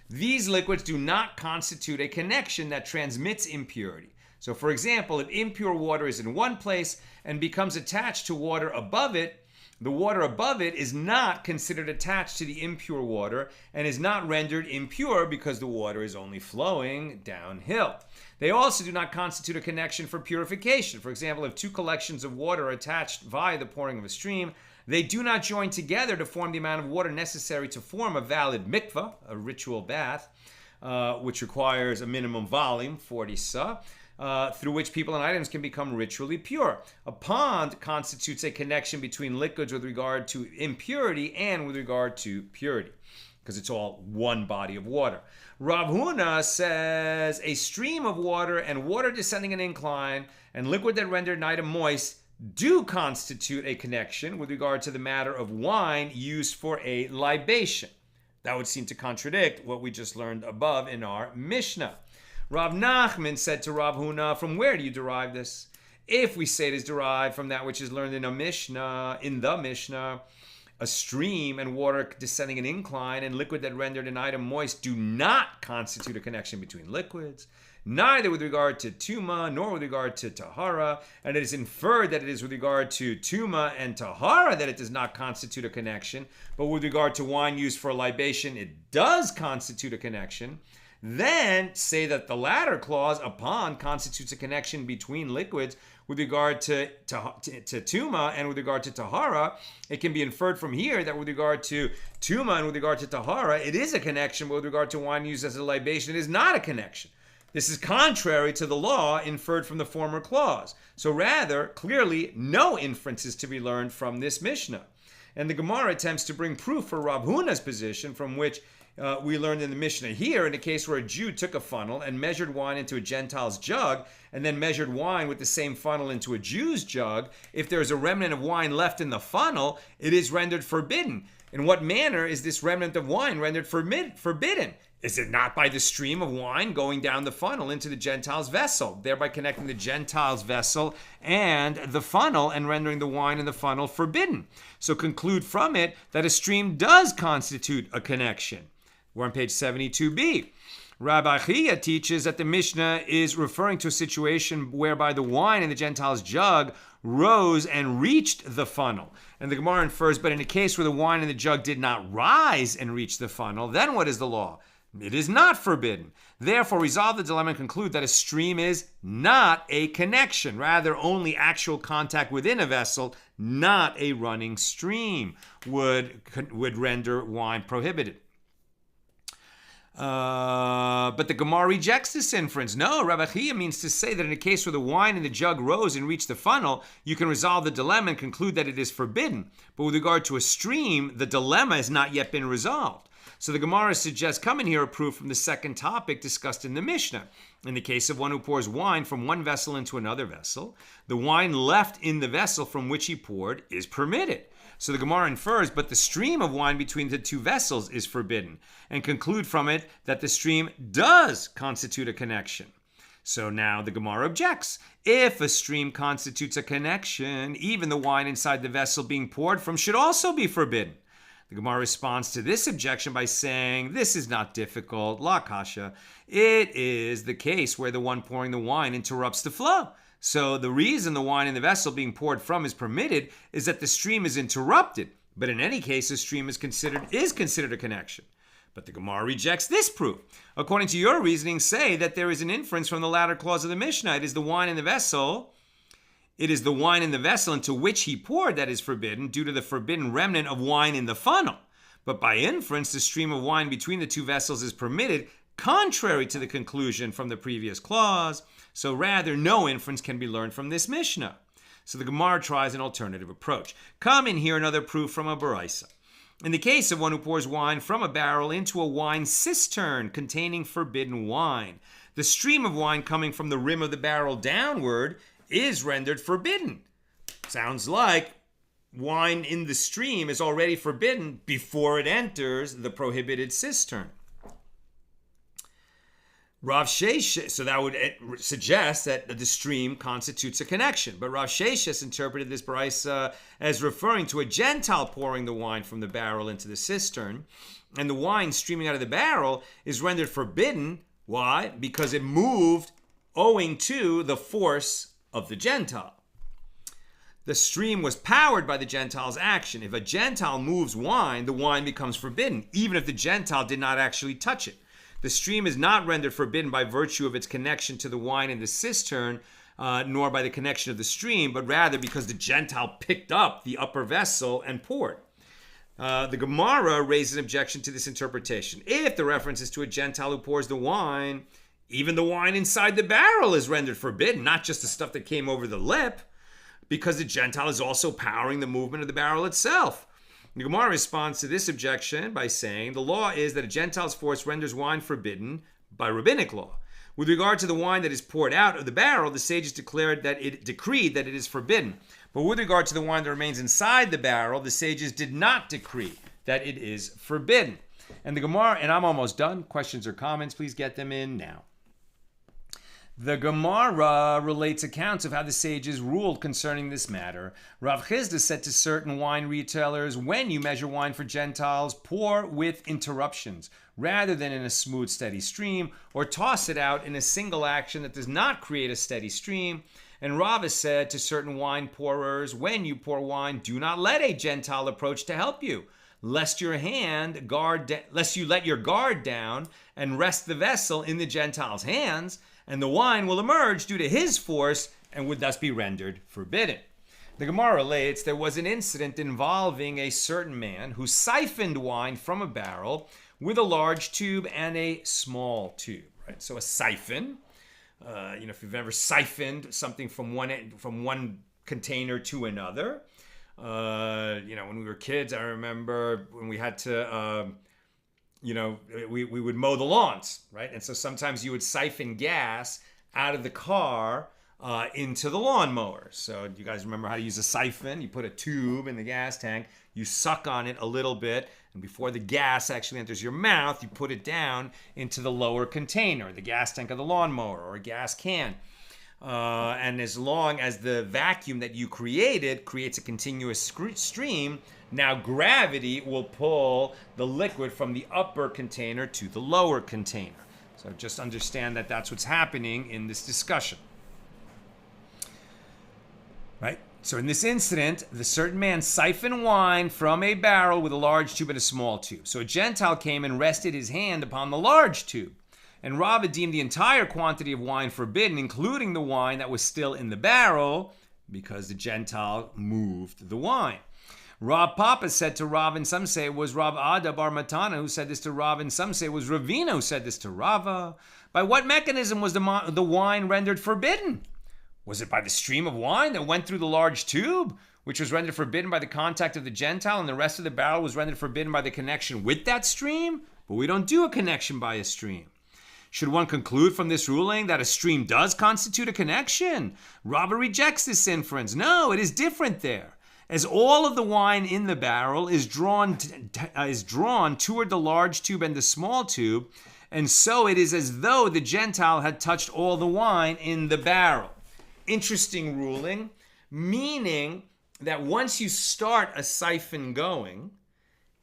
S1: These liquids do not constitute a connection that transmits impurity. So for example, if impure water is in one place and becomes attached to water above it, the water above it is not considered attached to the impure water and is not rendered impure because the water is only flowing downhill. They also do not constitute a connection for purification. For example, if 2 collections of water are attached via the pouring of a stream, they do not join together to form the amount of water necessary to form a valid mikvah, a ritual bath, which requires a minimum volume, 40 sa, through which people and items can become ritually pure. A pond constitutes a connection between liquids with regard to impurity and with regard to purity. because it's all one body of water. Rav Huna says a stream of water and water descending an incline and liquid that rendered an item moist do constitute a connection with regard to the matter of wine used for a libation. That would seem to contradict what we just learned above in our Mishnah. Rav Nachman said to Rav Huna, from where do you derive this? If we say it is derived from that which is learned in the Mishnah, a stream and water descending an incline and liquid that rendered an item moist do not constitute a connection between liquids, neither with regard to Tuma nor with regard to Tahara, and it is inferred that it is with regard to Tuma and Tahara that it does not constitute a connection, but with regard to wine used for a libation, it does constitute a connection, then say that the latter clause, upon, constitutes a connection between liquids with regard to Tuma and with regard to Tahara. It can be inferred from here that with regard to Tuma and with regard to Tahara, it is a connection, but with regard to wine used as a libation, it is not a connection. This is contrary to the law inferred from the former clause. So rather, clearly, no inference is to be learned from this Mishnah. And the Gemara attempts to bring proof for Rav Huna's position, from which we learned in the Mishnah here, in a case where a Jew took a funnel and measured wine into a Gentile's jug, and then measured wine with the same funnel into a Jew's jug. If there is a remnant of wine left in the funnel, it is rendered forbidden. In what manner is this remnant of wine rendered forbidden? Is it not by the stream of wine going down the funnel into the Gentile's vessel, thereby connecting the Gentile's vessel and the funnel and rendering the wine in the funnel forbidden? So conclude from it that a stream does constitute a connection. We're on page 72b. Rabbi Chia teaches that the Mishnah is referring to a situation whereby the wine in the Gentile's jug rose and reached the funnel. And the Gemara infers, but in a case where the wine in the jug did not rise and reach the funnel, then what is the law? It is not forbidden. Therefore, resolve the dilemma and conclude that a stream is not a connection, rather only actual contact within a vessel, not a running stream, would render wine prohibited. But the Gemara rejects this inference. No, Rabbi Chia means to say that in a case where the wine in the jug rose and reached the funnel, you can resolve the dilemma and conclude that it is forbidden. But with regard to a stream, the dilemma has not yet been resolved. So the Gemara suggests coming here a proof from the second topic discussed in the Mishnah. In the case of one who pours wine from one vessel into another vessel, the wine left in the vessel from which he poured is permitted. So the Gemara infers, but the stream of wine between the two vessels is forbidden, and conclude from it that the stream does constitute a connection. So now the Gemara objects. If a stream constitutes a connection, even the wine inside the vessel being poured from should also be forbidden. The Gemara responds to this objection by saying, this is not difficult, la kasha. It is the case where the one pouring the wine interrupts the flow. So the reason the wine in the vessel being poured from is permitted is that the stream is interrupted. But in any case, a stream is considered a connection. But the Gemara rejects this proof. According to your reasoning, say that there is an inference from the latter clause of the Mishnah. It is the wine in the vessel into which he poured that is forbidden due to the forbidden remnant of wine in the funnel. But by inference, the stream of wine between the two vessels is permitted, contrary to the conclusion from the previous clause. So rather, no inference can be learned from this Mishnah. So the Gemara tries an alternative approach. Come in here another proof from a Baraisa. In the case of one who pours wine from a barrel into a wine cistern containing forbidden wine, the stream of wine coming from the rim of the barrel downward is rendered forbidden. Sounds like wine in the stream is already forbidden before it enters the prohibited cistern. Rav Sheshes, so that would suggest that the stream constitutes a connection. But Rav Sheshes interpreted this baraisa as referring to a gentile pouring the wine from the barrel into the cistern, and the wine streaming out of the barrel is rendered forbidden. Why? Because it moved owing to the force of the gentile. The stream was powered by the gentile's action. If a gentile moves wine, the wine becomes forbidden, even if the gentile did not actually touch it. The stream is not rendered forbidden by virtue of its connection to the wine in the cistern, nor by the connection of the stream, but rather because the gentile picked up the upper vessel and poured. The Gemara raises an objection to this interpretation. If the reference is to a gentile who pours the wine, even the wine inside the barrel is rendered forbidden, not just the stuff that came over the lip, because the gentile is also powering the movement of the barrel itself. The Gemara responds to this objection by saying the law is that a Gentile's force renders wine forbidden by rabbinic law. With regard to the wine that is poured out of the barrel, the sages decreed that it is forbidden. But with regard to the wine that remains inside the barrel, the sages did not decree that it is forbidden. And the Gemara, and I'm almost done. Questions or comments, please get them in now. The Gemara relates accounts of how the sages ruled concerning this matter. Rav Chisda said to certain wine retailers, when you measure wine for Gentiles, pour with interruptions, rather than in a smooth, steady stream, or toss it out in a single action that does not create a steady stream. And Rav said to certain wine pourers, when you pour wine, do not let a Gentile approach to help you, lest you let your guard down and rest the vessel in the Gentile's hands, and the wine will emerge due to his force and would thus be rendered forbidden. The Gemara relates there was an incident involving a certain man who siphoned wine from a barrel with a large tube and a small tube. Right? So a siphon, if you've ever siphoned something from one container to another. When we were kids, I remember when we had to, we would mow the lawns, right? And so sometimes you would siphon gas out of the car into the lawnmower. So you guys remember how to use a siphon? You put a tube in the gas tank, you suck on it a little bit, and before the gas actually enters your mouth, you put it down into the lower container, the gas tank of the lawnmower or a gas can. And as long as the vacuum that you created creates a continuous stream, now gravity will pull the liquid from the upper container to the lower container. So just understand that that's what's happening in this discussion. Right? So in this incident, the certain man siphoned wine from a barrel with a large tube and a small tube. So a Gentile came and rested his hand upon the large tube. And Rav deemed the entire quantity of wine forbidden, including the wine that was still in the barrel, because the Gentile moved the wine. Rav Papa said to Rav, and some say it was Rav Ada bar Matana who said this to Rav, and some say it was Ravina who said this to Rava. By what mechanism was the wine rendered forbidden? Was it by the stream of wine that went through the large tube, which was rendered forbidden by the contact of the Gentile, and the rest of the barrel was rendered forbidden by the connection with that stream? But we don't do a connection by a stream. Should one conclude from this ruling that a stream does constitute a connection? Rava rejects this inference. No, it is different there. As all of the wine in the barrel is drawn toward the large tube and the small tube, and so it is as though the Gentile had touched all the wine in the barrel. Interesting ruling, meaning that once you start a siphon going,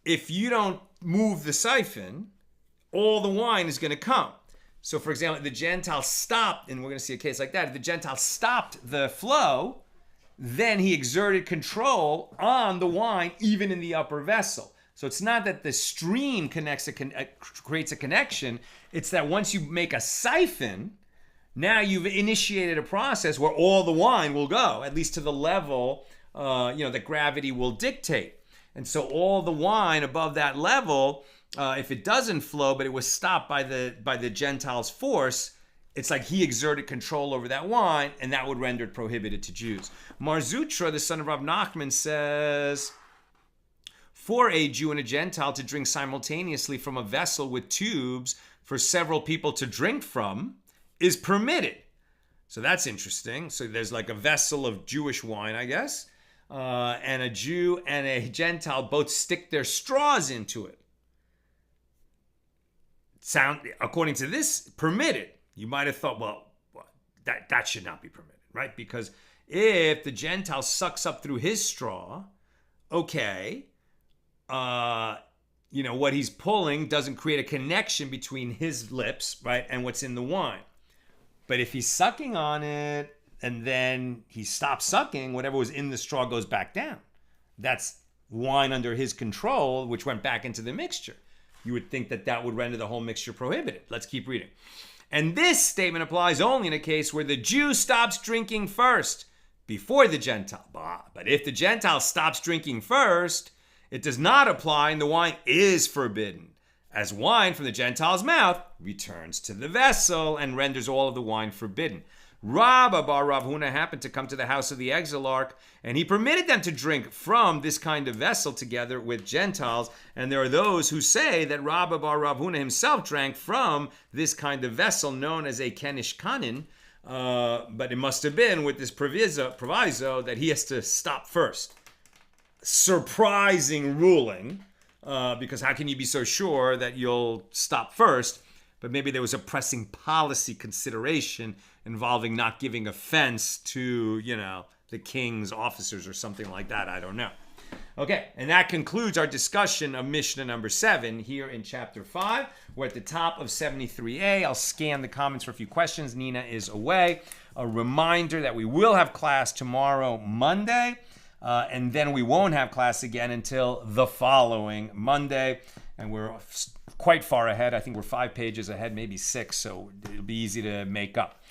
S1: if you don't move the siphon, all the wine is going to come. So, for example, if the Gentile stopped, and we're going to see a case like that, if the Gentile stopped the flow, then he exerted control on the wine, even in the upper vessel. So it's not that the stream creates a connection. It's that once you make a siphon, now you've initiated a process where all the wine will go, at least to the level that gravity will dictate. And so all the wine above that level, if it doesn't flow, but it was stopped by the Gentile's force, it's like he exerted control over that wine, and that would render it prohibited to Jews. Mar Zutra, the son of Rav Nachman, says, for a Jew and a Gentile to drink simultaneously from a vessel with tubes for several people to drink from is permitted. So that's interesting. So there's like a vessel of Jewish wine, I guess, and a Jew and a Gentile both stick their straws into it. According to this, permitted. You might have thought, well, that should not be permitted, right? Because if the Gentile sucks up through his straw, okay, what he's pulling doesn't create a connection between his lips, right, and what's in the wine. But if he's sucking on it and then he stops sucking, whatever was in the straw goes back down. That's wine under his control, which went back into the mixture. You would think that would render the whole mixture prohibited. Let's keep reading. And this statement applies only in a case where the Jew stops drinking first before the Gentile. But if the Gentile stops drinking first, it does not apply and the wine is forbidden, as wine from the Gentile's mouth returns to the vessel and renders all of the wine forbidden. Rabba bar Rav Huna happened to come to the house of the exilarch, and he permitted them to drink from this kind of vessel together with Gentiles. And there are those who say that Rabba bar Rav Huna himself drank from this kind of vessel known as a Kenish Kanin, but it must have been with this proviso that he has to stop first. Surprising ruling, because how can you be so sure that you'll stop first? But maybe there was a pressing policy consideration involving not giving offense to, the king's officers or something like that. I don't know. Okay, and that concludes our discussion of Mishnah number 7 here in chapter 5. We're at the top of 73a. I'll scan the comments for a few questions. Nina is away. A reminder that we will have class tomorrow, Monday, and then we won't have class again until the following Monday. And we're quite far ahead. I think we're 5 pages ahead, maybe 6, so it'll be easy to make up.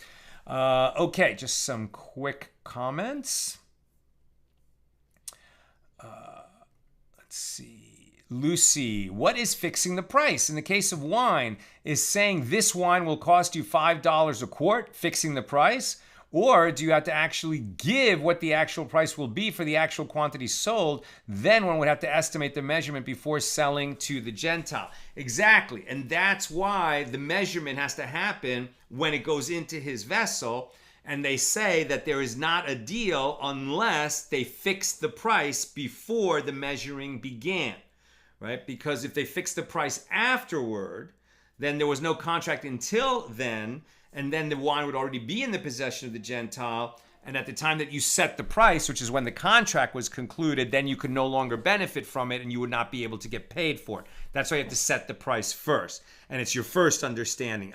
S1: Okay, just some quick comments. Let's see. Lucy, what is fixing the price? In the case of wine, is saying this wine will cost you $5 a quart, fixing the price? Or do you have to actually give what the actual price will be for the actual quantity sold? Then one would have to estimate the measurement before selling to the Gentile. Exactly. And that's why the measurement has to happen when it goes into his vessel. And they say that there is not a deal unless they fix the price before the measuring began, right? Because if they fix the price afterward, then there was no contract until then, and then the wine would already be in the possession of the Gentile. And at the time that you set the price, which is when the contract was concluded, then you could no longer benefit from it and you would not be able to get paid for it. That's why you have to set the price first. And it's your first understanding.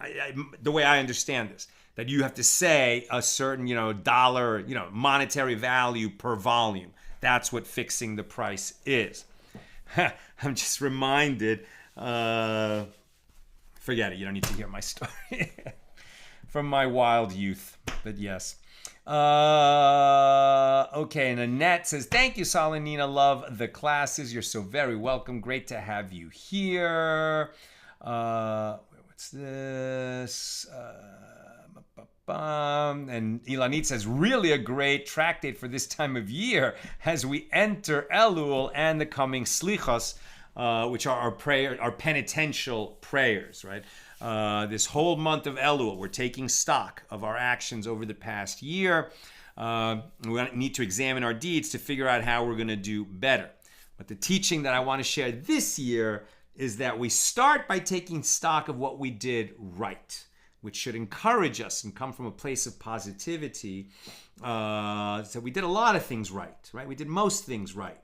S1: The way I understand this, that you have to say a certain, dollar, monetary value per volume. That's what fixing the price is. I'm just reminded, forget it, you don't need to hear my story. From my wild youth, but yes. Okay, and Annette says, thank you, Salanina. Love the classes. You're so very welcome. Great to have you here. What's this? And Ilanit says, really a great track date for this time of year as we enter Elul and the coming Slichos, which are our penitential prayers, right? This whole month of Elul, we're taking stock of our actions over the past year. We need to examine our deeds to figure out how we're going to do better. But the teaching that I want to share this year is that we start by taking stock of what we did right, which should encourage us and come from a place of positivity. So we did a lot of things right? We did most things right.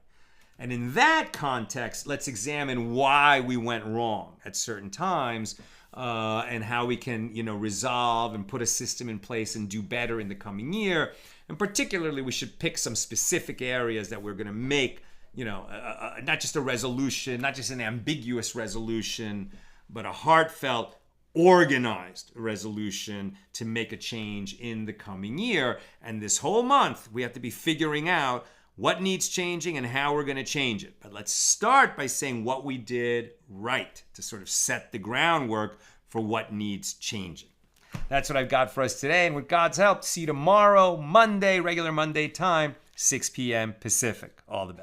S1: And in that context, let's examine why we went wrong at certain times, and how we can, resolve and put a system in place and do better in the coming year. And particularly, we should pick some specific areas that we're going to make, not just a resolution, not just an ambiguous resolution, but a heartfelt, organized resolution to make a change in the coming year. And this whole month, we have to be figuring out what needs changing and how we're going to change it. But let's start by saying what we did right to sort of set the groundwork for what needs changing. That's what I've got for us today. And with God's help, see you tomorrow, Monday, regular Monday time, 6 p.m. Pacific. All the best.